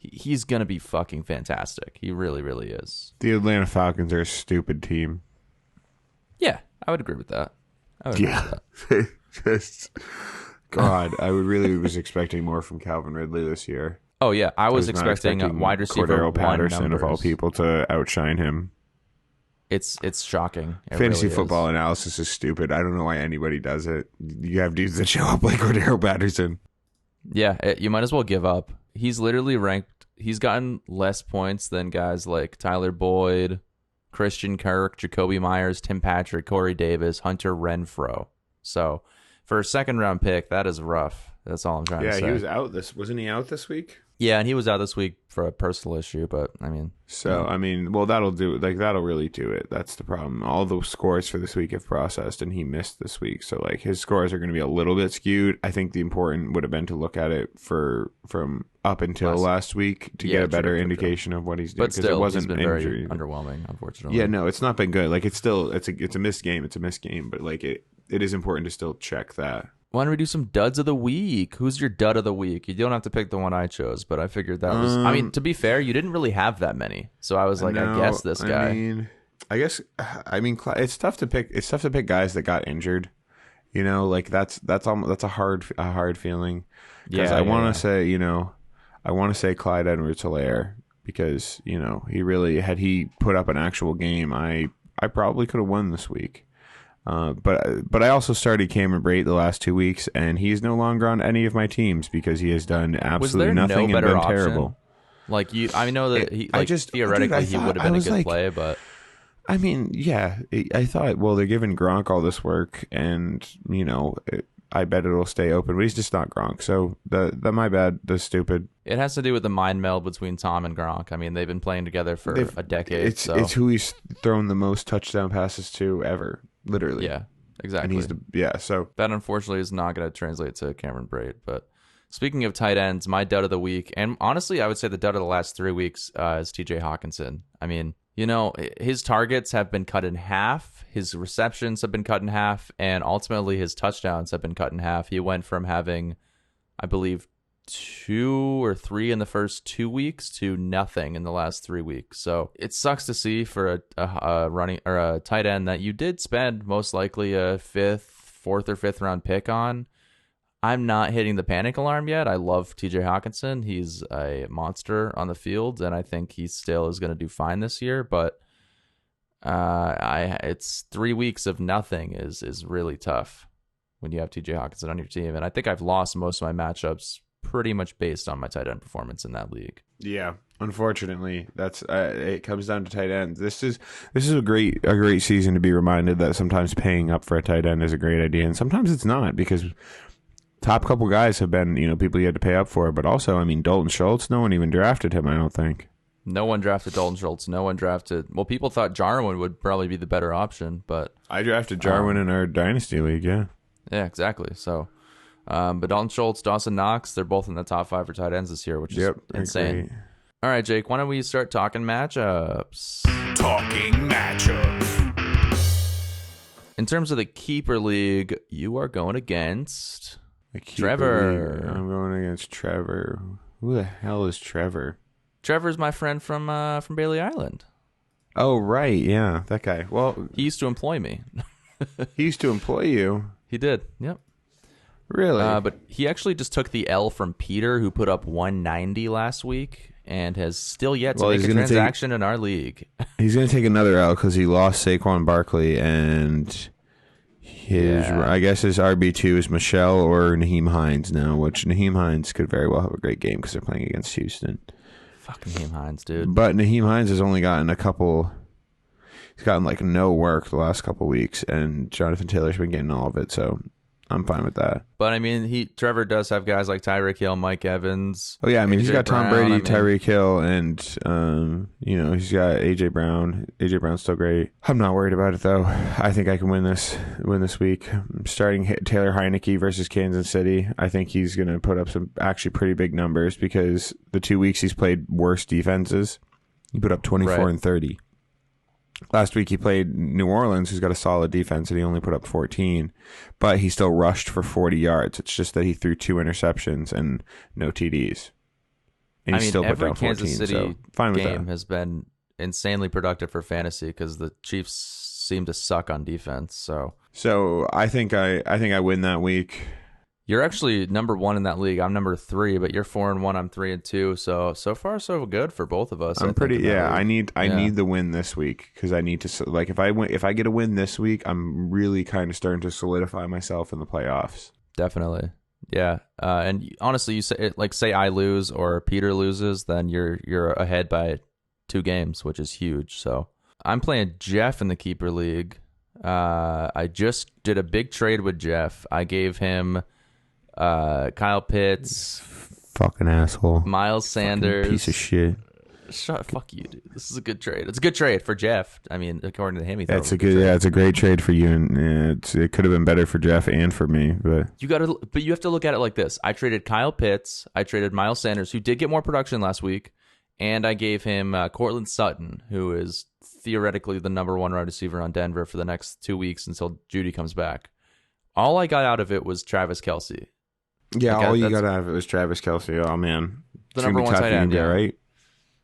He's going to be fucking fantastic. He really, really is. The Atlanta Falcons are a stupid team. Yeah, I would agree with that. Just, God, I would really was expecting more from Calvin Ridley this year. Oh, yeah. I was not expecting wide receiver Cordero one Patterson numbers. of all people to outshine him. It's shocking. It Fantasy really football is. analysis is stupid. I don't know why anybody does it. You have dudes that show up like Cordero Patterson. Yeah, you might as well give up. He's literally ranked. He's gotten less points than guys like Tyler Boyd, Christian Kirk, Jacoby Myers, Tim Patrick, Corey Davis, Hunter Renfrow. So for a second round pick, that is rough. That's all I'm trying to say. Yeah, he was out wasn't he out this week? Yeah, and he was out this week for a personal issue, but I mean. So, I mean, well, that'll do it. Like, that'll really do it. That's the problem. All the scores for this week have processed, and he missed this week. So, like, his scores are going to be a little bit skewed. I think the important would have been to look at it from up until last week to get a better indication of what he's doing. But still, it wasn't he's been injury. very underwhelming, unfortunately. Yeah, no, it's not been good. Like, it's a missed game. It's a missed game. But, like, it is important to still check that. Why don't we do some duds of the week? Who's your dud of the week? You don't have to pick the one I chose, but I figured that was. I mean, to be fair, you didn't really have that many, so I was like, I guess this guy. I mean, it's tough to pick. It's tough to pick guys that got injured. You know, like that's a hard feeling. Because I want to say, you know, I want to say Clyde Edwards-Helaire, because you know he really had he put up an actual game, I probably could have won this week. But I also started Cameron Brate the last 2 weeks, and he's no longer on any of my teams because he has done absolutely nothing and been terrible. Like I know that he, like, theoretically he would have been a good play, but I mean, yeah, I thought, well, they're giving Gronk all this work, and you know, I bet it'll stay open, but he's just not Gronk. So the my bad, the stupid. It has to do with the mind meld between Tom and Gronk. I mean, they've been playing together for a decade. It's who he's thrown the most touchdown passes to ever. Literally. Yeah, exactly. And so that unfortunately is not going to translate to Cameron Brate. But speaking of tight ends, my dud of the week, and honestly, I would say the dud of the last 3 weeks is TJ Hawkinson. I mean, you know, his targets have been cut in half, his receptions have been cut in half, and ultimately his touchdowns have been cut in half. He went from having, I believe, 2 or 3 in the first 2 weeks to nothing in the last 3 weeks. So it sucks to see for a running or a tight end that you did spend most likely a 4th or 5th round pick on. I'm not hitting the panic alarm yet. I love TJ Hawkinson. He's a monster on the field, and I think he still is going to do fine this year. But it's 3 weeks of nothing is really tough when you have TJ Hawkinson on your team. And I think I've lost most of my matchups pretty much based on my tight end performance in that league. Yeah, unfortunately, that's it comes down to tight ends. This is a great season to be reminded that sometimes paying up for a tight end is a great idea, and sometimes it's not, because top couple guys have been, people you had to pay up for. But also, I mean, Dalton Schultz, no one even drafted him, I don't think. No one drafted Dalton Schultz. No one drafted... Well, people thought Jarwin would probably be the better option, but... I drafted Jarwin in our Dynasty League, yeah. Yeah, exactly. So, but Dalton Schultz, Dawson Knox, they're both in the top 5 for tight ends this year, which is insane. All right, Jake, why don't we start talking matchups? Talking matchups. In terms of the Keeper League, you are going against... Trevor. I'm going against Trevor. Who the hell is Trevor? Trevor's my friend from Bailey Island. Oh, right. Yeah, that guy. Well, he used to employ me. He used to employ you? He did. Yep. Really? But he actually just took the L from Peter, who put up 190 last week and has still yet to make a transaction in our league. He's going to take another L because he lost Saquon Barkley, and I guess his RB2 is Michelle or Nyheim Hines now, which Nyheim Hines could very well have a great game because they're playing against Houston. Fucking Nyheim Hines, dude. But Nyheim Hines has only gotten he's gotten like no work the last couple weeks, and Jonathan Taylor's been getting all of it, so I'm fine with that. But I mean, Trevor does have guys like Tyreek Hill, Mike Evans. Oh yeah, I mean, he's got Tom Brady, Tyreek Hill, and he's got AJ Brown. AJ Brown's still great. I'm not worried about it though. I think I can win this week. I'm starting Taylor Heineke versus Kansas City. I think he's going to put up some actually pretty big numbers because the 2 weeks he's played worse defenses. He put up 24 and 30. Last week he played New Orleans, who's got a solid defense, and he only put up 14. But he still rushed for 40 yards. It's just that he threw 2 interceptions and no TDs. And he still put down 14. Kansas City so fine with game that. has been insanely productive for fantasy because the Chiefs seem to suck on defense. So I think I win that week. You're actually number 1 in that league. I'm number 3, but you're 4-1. I'm 3-2. So far so good for both of us. I'm pretty. Yeah, I need the win this week because I need to like if I get a win this week, I'm really kind of starting to solidify myself in the playoffs. Definitely. Yeah. And honestly, you say I lose or Peter loses, then you're ahead by 2 games, which is huge. So I'm playing Jeff in the Keeper League. I just did a big trade with Jeff. I gave him Kyle Pitts, fucking asshole, Miles Sanders, fucking piece of shit. Fuck you, dude. This is a good trade. It's a good trade for Jeff. I mean, according to him, it's a great trade for you, and it could have been better for Jeff and for me. But you have to look at it like this. I traded Kyle Pitts. I traded Miles Sanders, who did get more production last week, and I gave him Cortland Sutton, who is theoretically the number 1 wide receiver on Denver for the next 2 weeks until Judy comes back. All I got out of it was Travis Kelce. Yeah, all you got out of it was Travis Kelce. Oh man, the number 1 tight end. Yeah, right.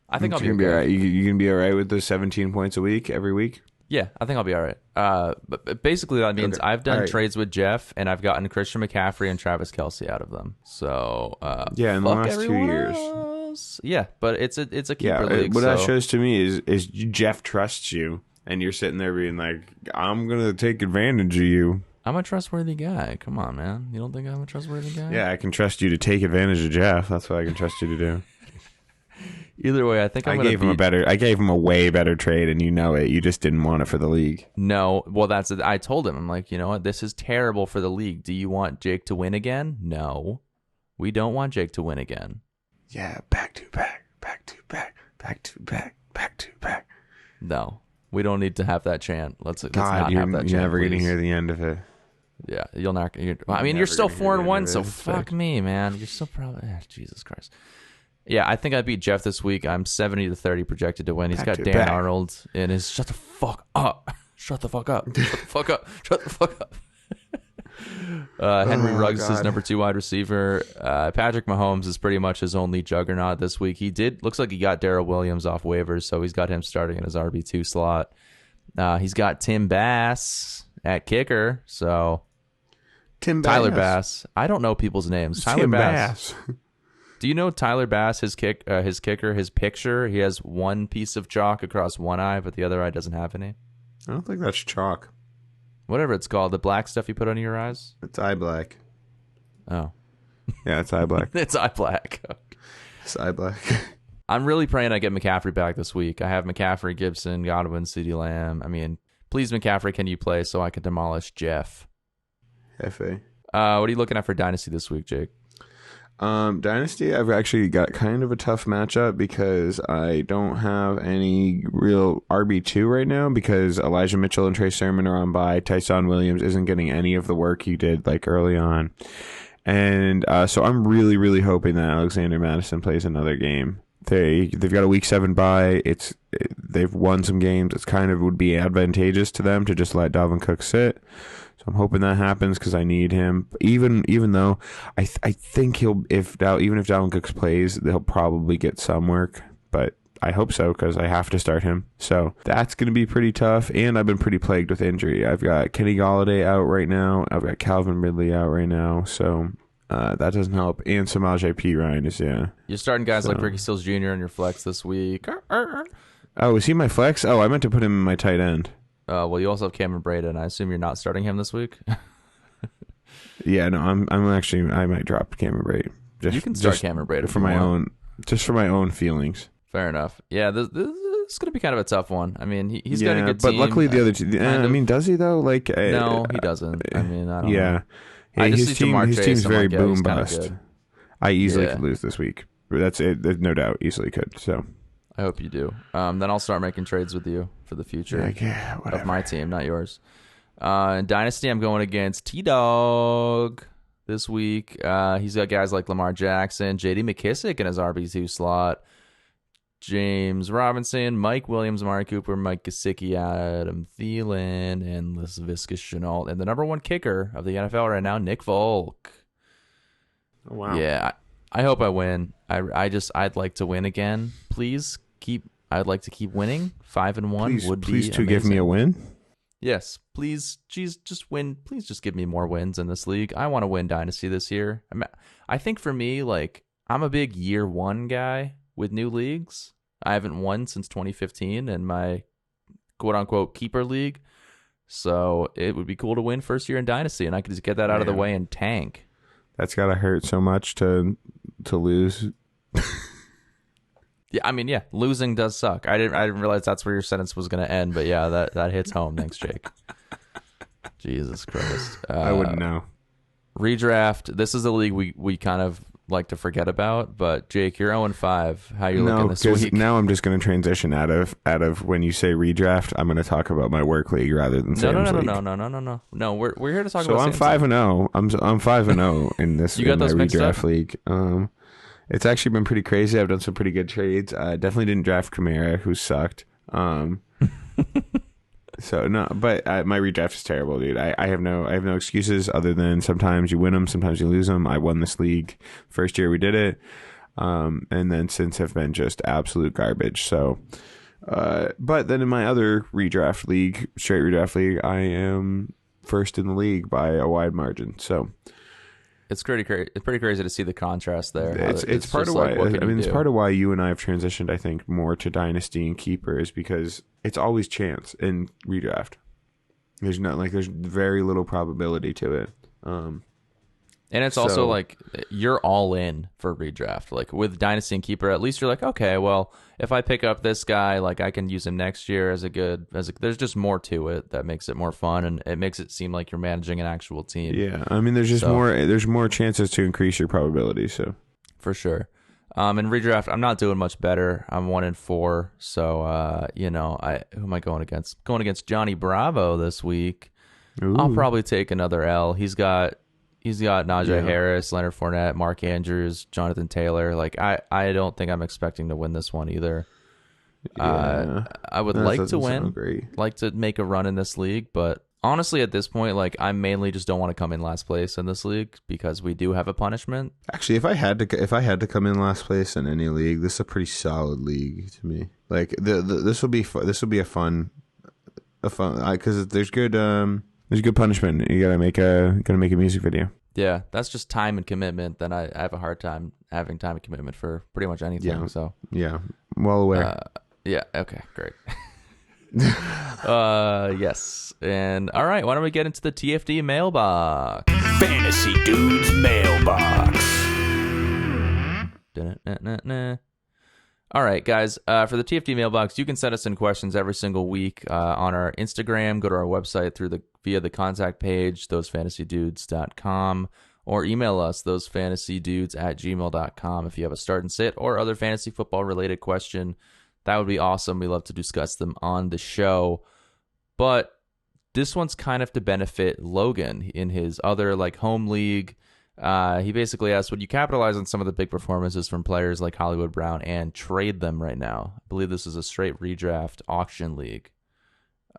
I think I'll be all right. You can be all right with the 17 points a week every week. Yeah, I think I'll be all right. But basically that means I've done trades with Jeff, and I've gotten Christian McCaffrey and Travis Kelce out of them. So in the last 2 years. Else. Yeah, but it's a keeper league. What that shows to me is Jeff trusts you, and you're sitting there being like, I'm gonna take advantage of you. I'm a trustworthy guy. Come on, man. You don't think I'm a trustworthy guy? Yeah, I can trust you to take advantage of Jeff. That's what I can trust you to do. Either way, I think I gave him a way better trade, and you know it. You just didn't want it for the league. No, well, that's it. I told him, I'm like, you know what? This is terrible for the league. Do you want Jake to win again? No, we don't want Jake to win again. Yeah, back to back, back to back, back to back, back to back. No, we don't need to have that chant. Let's not have that chant. You're never going to hear the end of it. Yeah, you'll not. You're still 4-1, so fuck me, man. You're still probably Jesus Christ. Yeah, I think I beat Jeff this week. I'm 70-30 projected to win. He's got Dan Arnold in his. Shut the fuck up. Shut the fuck up. Shut the fuck up. Shut the fuck up. Henry Oh, Ruggs is his God. number 2 wide receiver. Patrick Mahomes is pretty much his only juggernaut this week. Looks like he got Daryl Williams off waivers, so he's got him starting in his RB2 slot. He's got Tim Bass at kicker, so Tyler Bass. I don't know people's names. Tyler Tim Bass. Do you know Tyler Bass, his kicker, his picture? He has one piece of chalk across one eye, but the other eye doesn't have any. I don't think that's chalk. Whatever it's called, the black stuff you put under your eyes? It's eye black. Oh. Yeah, it's eye black. It's eye black. It's eye black. I'm really praying I get McCaffrey back this week. I have McCaffrey, Gibson, Godwin, CeeDee Lamb. I mean, please, McCaffrey, can you play so I can demolish Jeff? FA. What are you looking at for Dynasty this week, Jake? Dynasty, I've actually got kind of a tough matchup because I don't have any real RB2 right now because Elijah Mitchell and Trey Sermon are on bye. Tyson Williams isn't getting any of the work he did like early on. And so I'm really, really hoping that Alexander Madison plays another game. They've got a week 7 bye. They've won some games. It's kind of would be advantageous to them to just let Dalvin Cook sit. So I'm hoping that happens because I need him. Even though I think even if Dalvin Cook plays, they'll probably get some work. But I hope so because I have to start him. So that's going to be pretty tough. And I've been pretty plagued with injury. I've got Kenny Galladay out right now. I've got Calvin Ridley out right now. So that doesn't help. And Samaje Perine is, yeah. You're starting guys like Ricky Stills Jr. in your flex this week. Oh, is he my flex? Oh, I meant to put him in my tight end. Well, you also have Cameron Brayden, and I assume you're not starting him this week? Yeah, no, I'm actually, I might drop Cameron Brayden. You can start Cameron Brayden for my own, just for my own feelings. Fair enough. Yeah, this is going to be kind of a tough one. I mean, he's got a good but team. Luckily the other two. I mean, does he though? Like, no, he doesn't. I mean, I don't know. Yeah, his team's very boom he's kinda bust. good. I easily could lose this week. That's it. There's no doubt, easily could. So I hope you do. Then I'll start making trades with you for the future of my team, not yours. In Dynasty, I'm going against T-Dog this week. He's got guys like Lamar Jackson, J.D. McKissick in his RB2 slot, James Robinson, Mike Williams, Amari Cooper, Mike Gesicki, Adam Thielen, and Laviska Shenault. And the number 1 kicker of the NFL right now, Nick Folk. Oh, wow. Yeah, I hope I win. I'd like to win again. I'd like to keep winning. 5-1 would be please to amazing. give me a win. Yes, please. Geez, just win. Please just give me more wins in this league. I want to win Dynasty this year. I think for me, like, I'm a big year 1 guy with new leagues. I haven't won since 2015 in my quote unquote keeper league. So it would be cool to win first year in Dynasty, and I could just get that out of the way and tank. That's gotta hurt so much to lose. Yeah, I mean, yeah, losing does suck. I didn't realize that's where your sentence was going to end, but yeah, that hits home. Thanks, Jake. Jesus Christ. I wouldn't know. Redraft. This is a league we kind of like to forget about, but Jake, you're 0-5. How you looking this week? Now I'm just going to transition out of when you say redraft, I'm going to talk about my work league rather than Sam's league. No. We're here to talk so about. So I'm 5-0. I'm 5-0 in this you got in my those mixed redraft up? league. It's actually been pretty crazy. I've done some pretty good trades. I definitely didn't draft Kamara, who sucked. So no, but my redraft is terrible, dude. I have no excuses other than sometimes you win them, sometimes you lose them. I won this league first year we did it, and then since have been just absolute garbage. So, but then in my other redraft league, straight redraft league, I am first in the league by a wide margin. So. It's pretty crazy to see the contrast there. It's part of why it's part of why you and I have transitioned, I think, more to dynasty and keeper is because it's always chance in redraft. There's very little probability to it. And it's also like you're all in for redraft. Like with dynasty and keeper, at least you're like, okay, well, if I pick up this guy, like I can use him next year there's just more to it that makes it more fun, and it makes it seem like you're managing an actual team. Yeah, I mean, there's more chances to increase your probability. So for sure. In redraft, I'm not doing much better. I'm 1-4. So who am I going against? Going against Johnny Bravo this week. Ooh. I'll probably take another L. He's got Najee Harris, Leonard Fournette, Mark Andrews, Jonathan Taylor. Like I don't think I'm expecting to win this one either. Yeah. I would like to win, like to make a run in this league, but Honestly, at this point, like I mainly just don't want to come in last place in this league because we do have a punishment. Actually, if I had to come in last place in any league, this is a pretty solid league to me. Like this will be a fun because there's good punishment. You gotta make a music video. Yeah, that's just time and commitment. Then I have a hard time having time and commitment for pretty much anything. Yeah. So Yeah, well aware. Yeah. Okay. Great. Yes. And all right, why don't we get into the TFD mailbox? Fantasy Dudes Mailbox. Da-na-na-na-na. All right, guys. For the TFD mailbox, you can send us in questions every single week on our Instagram. Go to our website via the contact page, thosefantasydudes.com, or email us, thosefantasydudes@gmail.com, if you have a start and sit or other fantasy football related question. That would be awesome. We love to discuss them on the show. But this one's kind of to benefit Logan in his other like home league. He basically asked, would you capitalize on some of the big performances from players like Hollywood Brown and trade them right now? I believe this is a straight redraft auction league.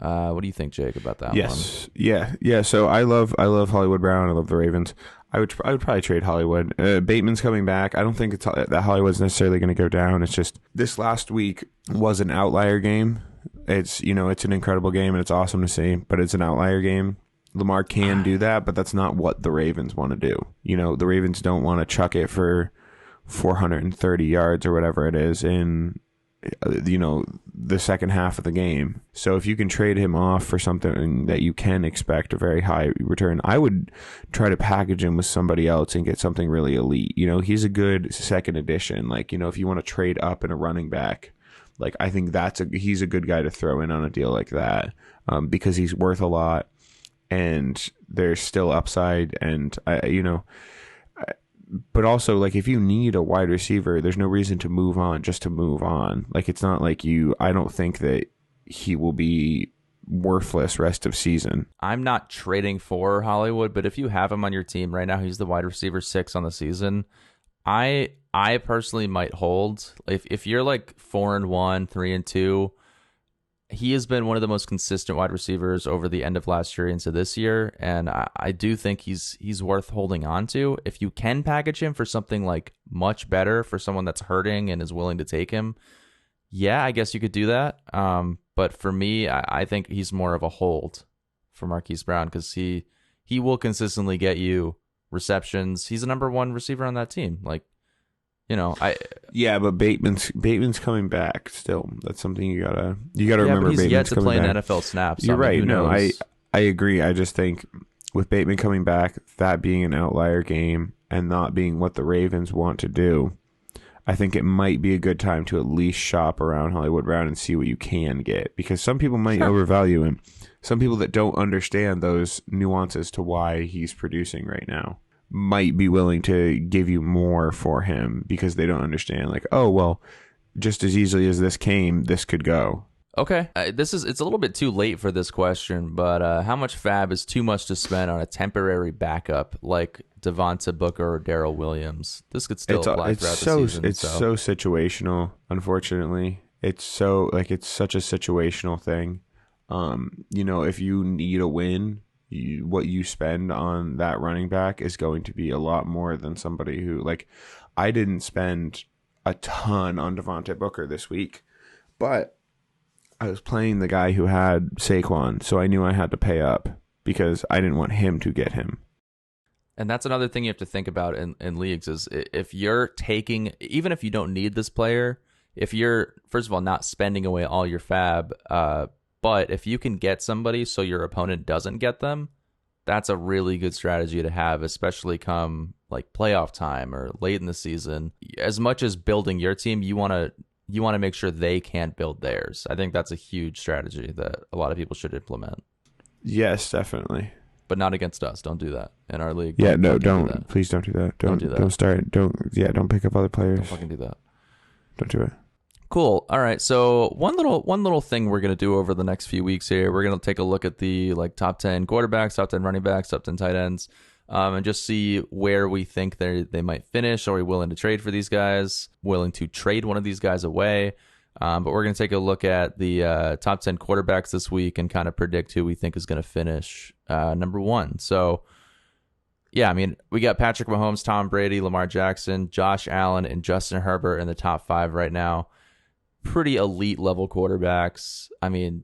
What do you think, Jake, about that one? Yes. Yeah. So I love Hollywood Brown. I love the Ravens. I would probably trade Hollywood. Bateman's coming back. I don't think that Hollywood's necessarily going to go down. It's just this last week was an outlier game. It's an incredible game and it's awesome to see, but it's an outlier game. Lamar can do that, but that's not what the Ravens want to do. The Ravens don't want to chuck it for 430 yards or whatever it is in the second half of the game. So if you can trade him off for something that you can expect a very high return, I would try to package him with somebody else and get something really elite. He's a good second addition. Like, if you want to trade up in a running back, like I think he's a good guy to throw in on a deal like that, because he's worth a lot and there's still upside. And but also, like, if you need a wide receiver, there's no reason to move on just to move on. Like, it's not like I don't think that he will be worthless rest of season. I'm not trading for Hollywood, but if you have him on your team right now, he's the wide receiver 6 on the season. I personally might hold. If you're like 4-1, 3-2, he has been one of the most consistent wide receivers over the end of last year into this year, and I do think he's worth holding on to. If you can package him for something like much better for someone that's hurting and is willing to take him, yeah, I guess you could do that. But for me, I think he's more of a hold for Marquise Brown because he will consistently get you receptions. He's the number 1 receiver on that team. Like, but Bateman's coming back still. That's something you gotta remember. But he's Bateman's yet to play back. an NFL snap. So You're right. Who No, knows? I agree. I just think with Bateman coming back, that being an outlier game and not being what the Ravens want to do, I think it might be a good time to at least shop around Hollywood Brown and see what you can get, because some people might overvalue him. Some people that don't understand those nuances to why he's producing right now might be willing to give you more for him because they don't understand, like, oh, well, just as easily as this came, this could go. Okay, it's a little bit too late for this question, but how much fab is too much to spend on a temporary backup like Devonta Booker or Daryl Williams? This could still apply throughout the season. It's so situational, unfortunately. It's such a situational thing. If you need a win, what you spend on that running back is going to be a lot more than somebody who, like, I didn't spend a ton on Devonta Booker this week, but I was playing the guy who had Saquon, so I knew I had to pay up because I didn't want him to get him. And that's another thing you have to think about in leagues is if you're taking, even if you don't need this player, if you're, first of all, not spending away all your fab, but if you can get somebody so your opponent doesn't get them, that's a really good strategy to have, especially come like playoff time or late in the season. As much as building your team, you want to make sure they can't build theirs. I think that's a huge strategy that a lot of people should implement. Yes, definitely. But not against us. Don't do that in our league. Yeah, don't. Please don't do that. Don't do that. Don't start. Don't pick up other players. Don't fucking do that. Don't do it. Cool. All right. So one little thing we're gonna do over the next few weeks here. We're gonna take a look at the like top 10 quarterbacks, top 10 running backs, top 10 tight ends, and just see where we think they might finish. Are we willing to trade for these guys? Willing to trade one of these guys away? But we're going to take a look at the top 10 quarterbacks this week and kind of predict who we think is going to finish number one. So, yeah, I mean, we got Patrick Mahomes, Tom Brady, Lamar Jackson, Josh Allen, and Justin Herbert in the top 5 right now. Pretty elite level quarterbacks. I mean,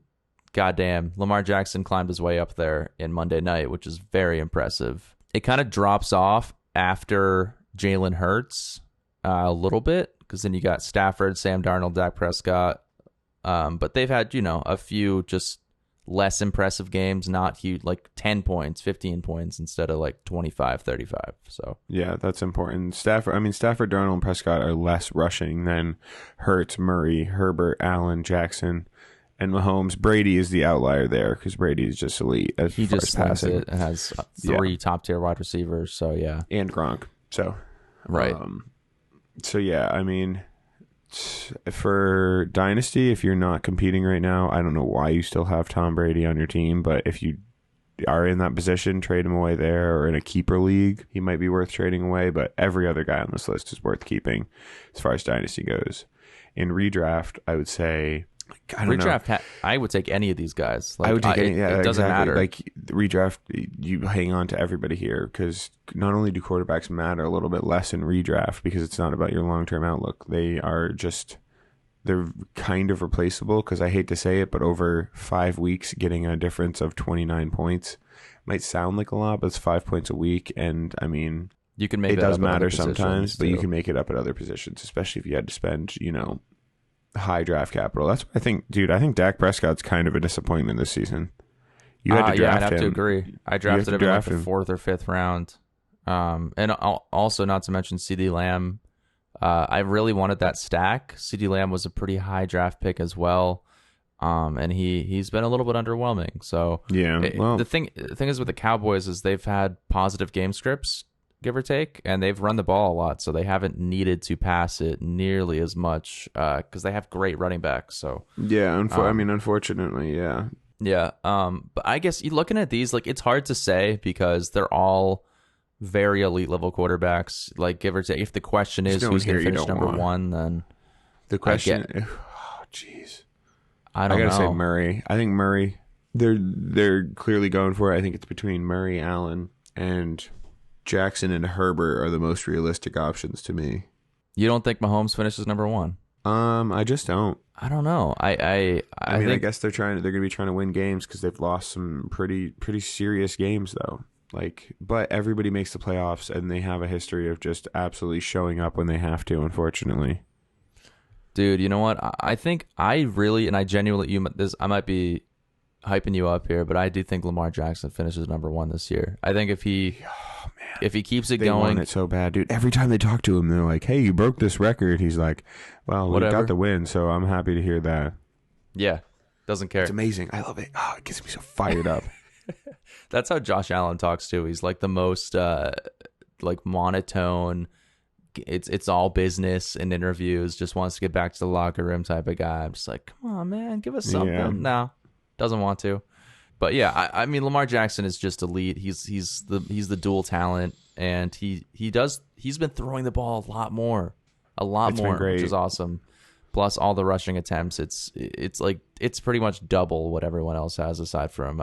goddamn, Lamar Jackson climbed his way up there in Monday night, which is very impressive. It kind of drops off after Jalen Hurts a little bit, because then you got Stafford, Sam Darnold, Dak Prescott. But they've had, a few just less impressive games, not huge, like 10 points, 15 points instead of like 25, 35. So yeah, that's important. Stafford, Darnold, and Prescott are less rushing than Hurts, Murray, Herbert, Allen, Jackson, and Mahomes. Brady is the outlier there because Brady is just elite as he far just as passing. it and has 3 top tier wide receivers. So yeah, and Gronk. So right. So yeah, I mean, for Dynasty, if you're not competing right now, I don't know why you still have Tom Brady on your team, but if you are in that position, trade him away there, or in a keeper league, he might be worth trading away, but every other guy on this list is worth keeping as far as Dynasty goes. In redraft, I would say, I don't know. I would take any of these guys. I would take any. Yeah, it doesn't exactly. matter. Like redraft, you hang on to everybody here because not only do quarterbacks matter a little bit less in redraft because it's not about your long-term outlook. They're kind of replaceable because I hate to say it, but over 5 weeks, getting a difference of 29 points might sound like a lot, but it's 5 points a week, and I mean, you can make it does matter sometimes, but you can make it up at other positions, especially if you had to spend, high draft capital. That's what I think, dude. I think Dak Prescott's kind of a disappointment this season. You had to draft him. I'd have to agree. I drafted him in like the 4th or 5th round. And also, not to mention CD Lamb. I really wanted that stack. CD Lamb was a pretty high draft pick as well. And he's been a little bit underwhelming. So yeah, the thing is with the Cowboys is they've had positive game scripts, give or take, and they've run the ball a lot, so they haven't needed to pass it nearly as much because they have great running backs. So yeah, unfortunately, yeah. But I guess looking at these, like, it's hard to say because they're all very elite level quarterbacks. Like, give or take, if the question is who's going to finish number one, then the question. Oh, jeez. I gotta say Murray. I think Murray. They're clearly going for it. I think it's between Murray, Allen, and Jackson and Herbert are the most realistic options to me. You don't think Mahomes finishes number one? I just don't. I don't know. I mean, think, I guess they're going to be trying to win games because they've lost some pretty serious games though. But everybody makes the playoffs and they have a history of just absolutely showing up when they have to, unfortunately. Dude, you know what? I think I genuinely, I might be hyping you up here, but I do think Lamar Jackson finishes number one this year. I think if he keeps it they going, want it so bad, dude. Every time they talk to him, they're like, "Hey, you broke this record." He's like, "Well, we got the win, so I'm happy to hear that." Yeah, doesn't care. It's amazing. I love it. Oh, it gets me so fired up. That's how Josh Allen talks too. He's like the most monotone. It's all business in interviews. Just wants to get back to the locker room type of guy. I'm just like, come on, man, give us something. Yeah. No, doesn't want to. But yeah, I mean, Lamar Jackson is just elite. He's the dual talent, and he's been throwing the ball a lot more, which is awesome. Plus all the rushing attempts. It's pretty much double what everyone else has aside from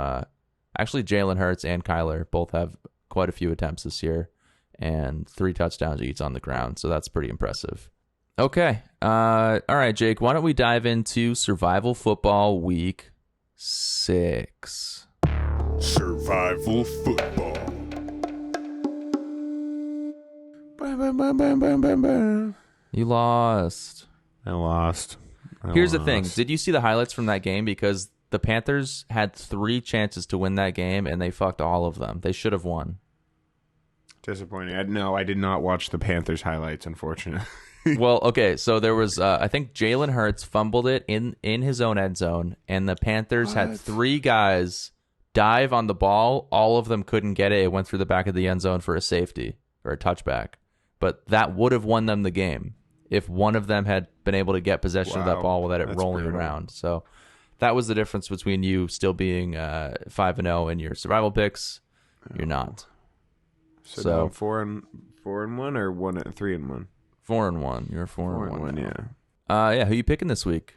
actually Jalen Hurts and Kyler both have quite a few attempts this year and 3 touchdowns each on the ground. So that's pretty impressive. Okay. All right, Jake, why don't we dive into Survival Football Week 6. Survival Football. You lost. I lost. Here's the thing. Did you see the highlights from that game? Because the Panthers had 3 chances to win that game, and they fucked all of them. They should have won. Disappointing. I did not watch the Panthers highlights, unfortunately. Well, okay, so there was, I think Jalen Hurts fumbled it in his own end zone, and the Panthers had 3 guys dive on the ball. All of them couldn't get it. It went through the back of the end zone for a safety or a touchback. But that would have won them the game if one of them had been able to get possession of that ball without it rolling around. So that was the difference between you still being 5-0 in your survival picks. You're not. So 4-1 or 3-1? 4-1. You're 4-1. Yeah. Yeah. Who you picking this week?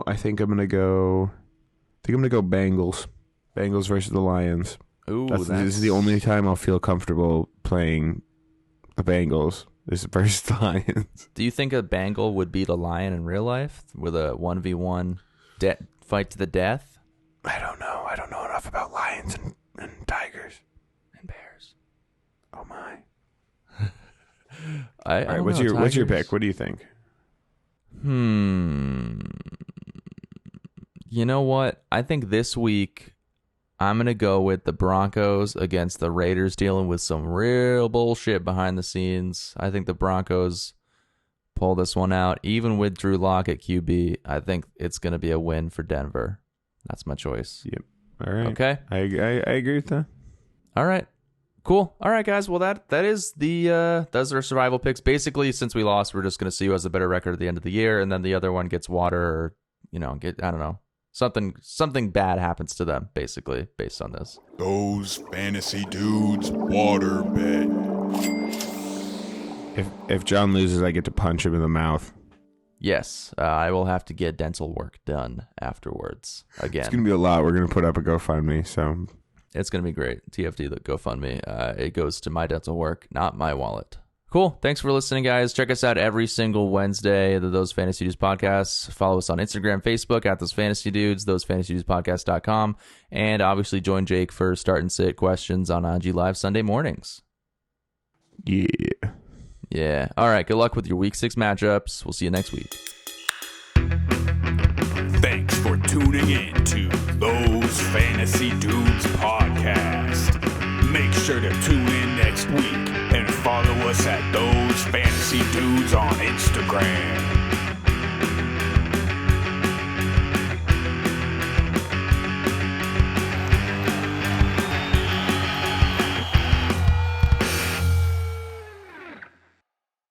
I think I'm gonna go. Bengals. Bengals versus the Lions. Ooh, This is the only time I'll feel comfortable playing the Bengals. Is versus the Lions. Do you think a Bengal would beat a Lion in real life with a 1v1 fight to the death? I don't know. I don't know enough about lions and tigers and bears. Oh my! All right, what's your pick? What do you think? You know what? I think this week I'm going to go with the Broncos against the Raiders dealing with some real bullshit behind the scenes. I think the Broncos pull this one out. Even with Drew Lock at QB, I think it's going to be a win for Denver. That's my choice. Yep. All right. Okay. I agree with that. All right. Cool. All right, guys. Well, that is those are our survival picks. Basically, since we lost, we're just going to see who has a better record at the end of the year, and then the other one gets water or, I don't know. Something bad happens to them, basically, based on this. Those fantasy dudes water bet. If John loses, I get to punch him in the mouth. Yes, I will have to get dental work done afterwards. Again, it's gonna be a lot. We're gonna put up a GoFundMe, so it's gonna be great. TFD, the GoFundMe. It goes to my dental work, not my wallet. Cool. Thanks for listening, guys. Check us out every single Wednesday, the Those Fantasy Dudes podcast. Follow us on Instagram, Facebook at Those Fantasy Dudes, ThoseFantasyDudesPodcast.com, and obviously join Jake for start and sit questions on IG Live Sunday mornings. Yeah. Yeah. All right. Good luck with your Week 6 matchups. We'll see you next week. Thanks for tuning in to Those Fantasy Dudes podcast. Make sure to tune in next week and follow us at Those Fantasy Dudes on Instagram.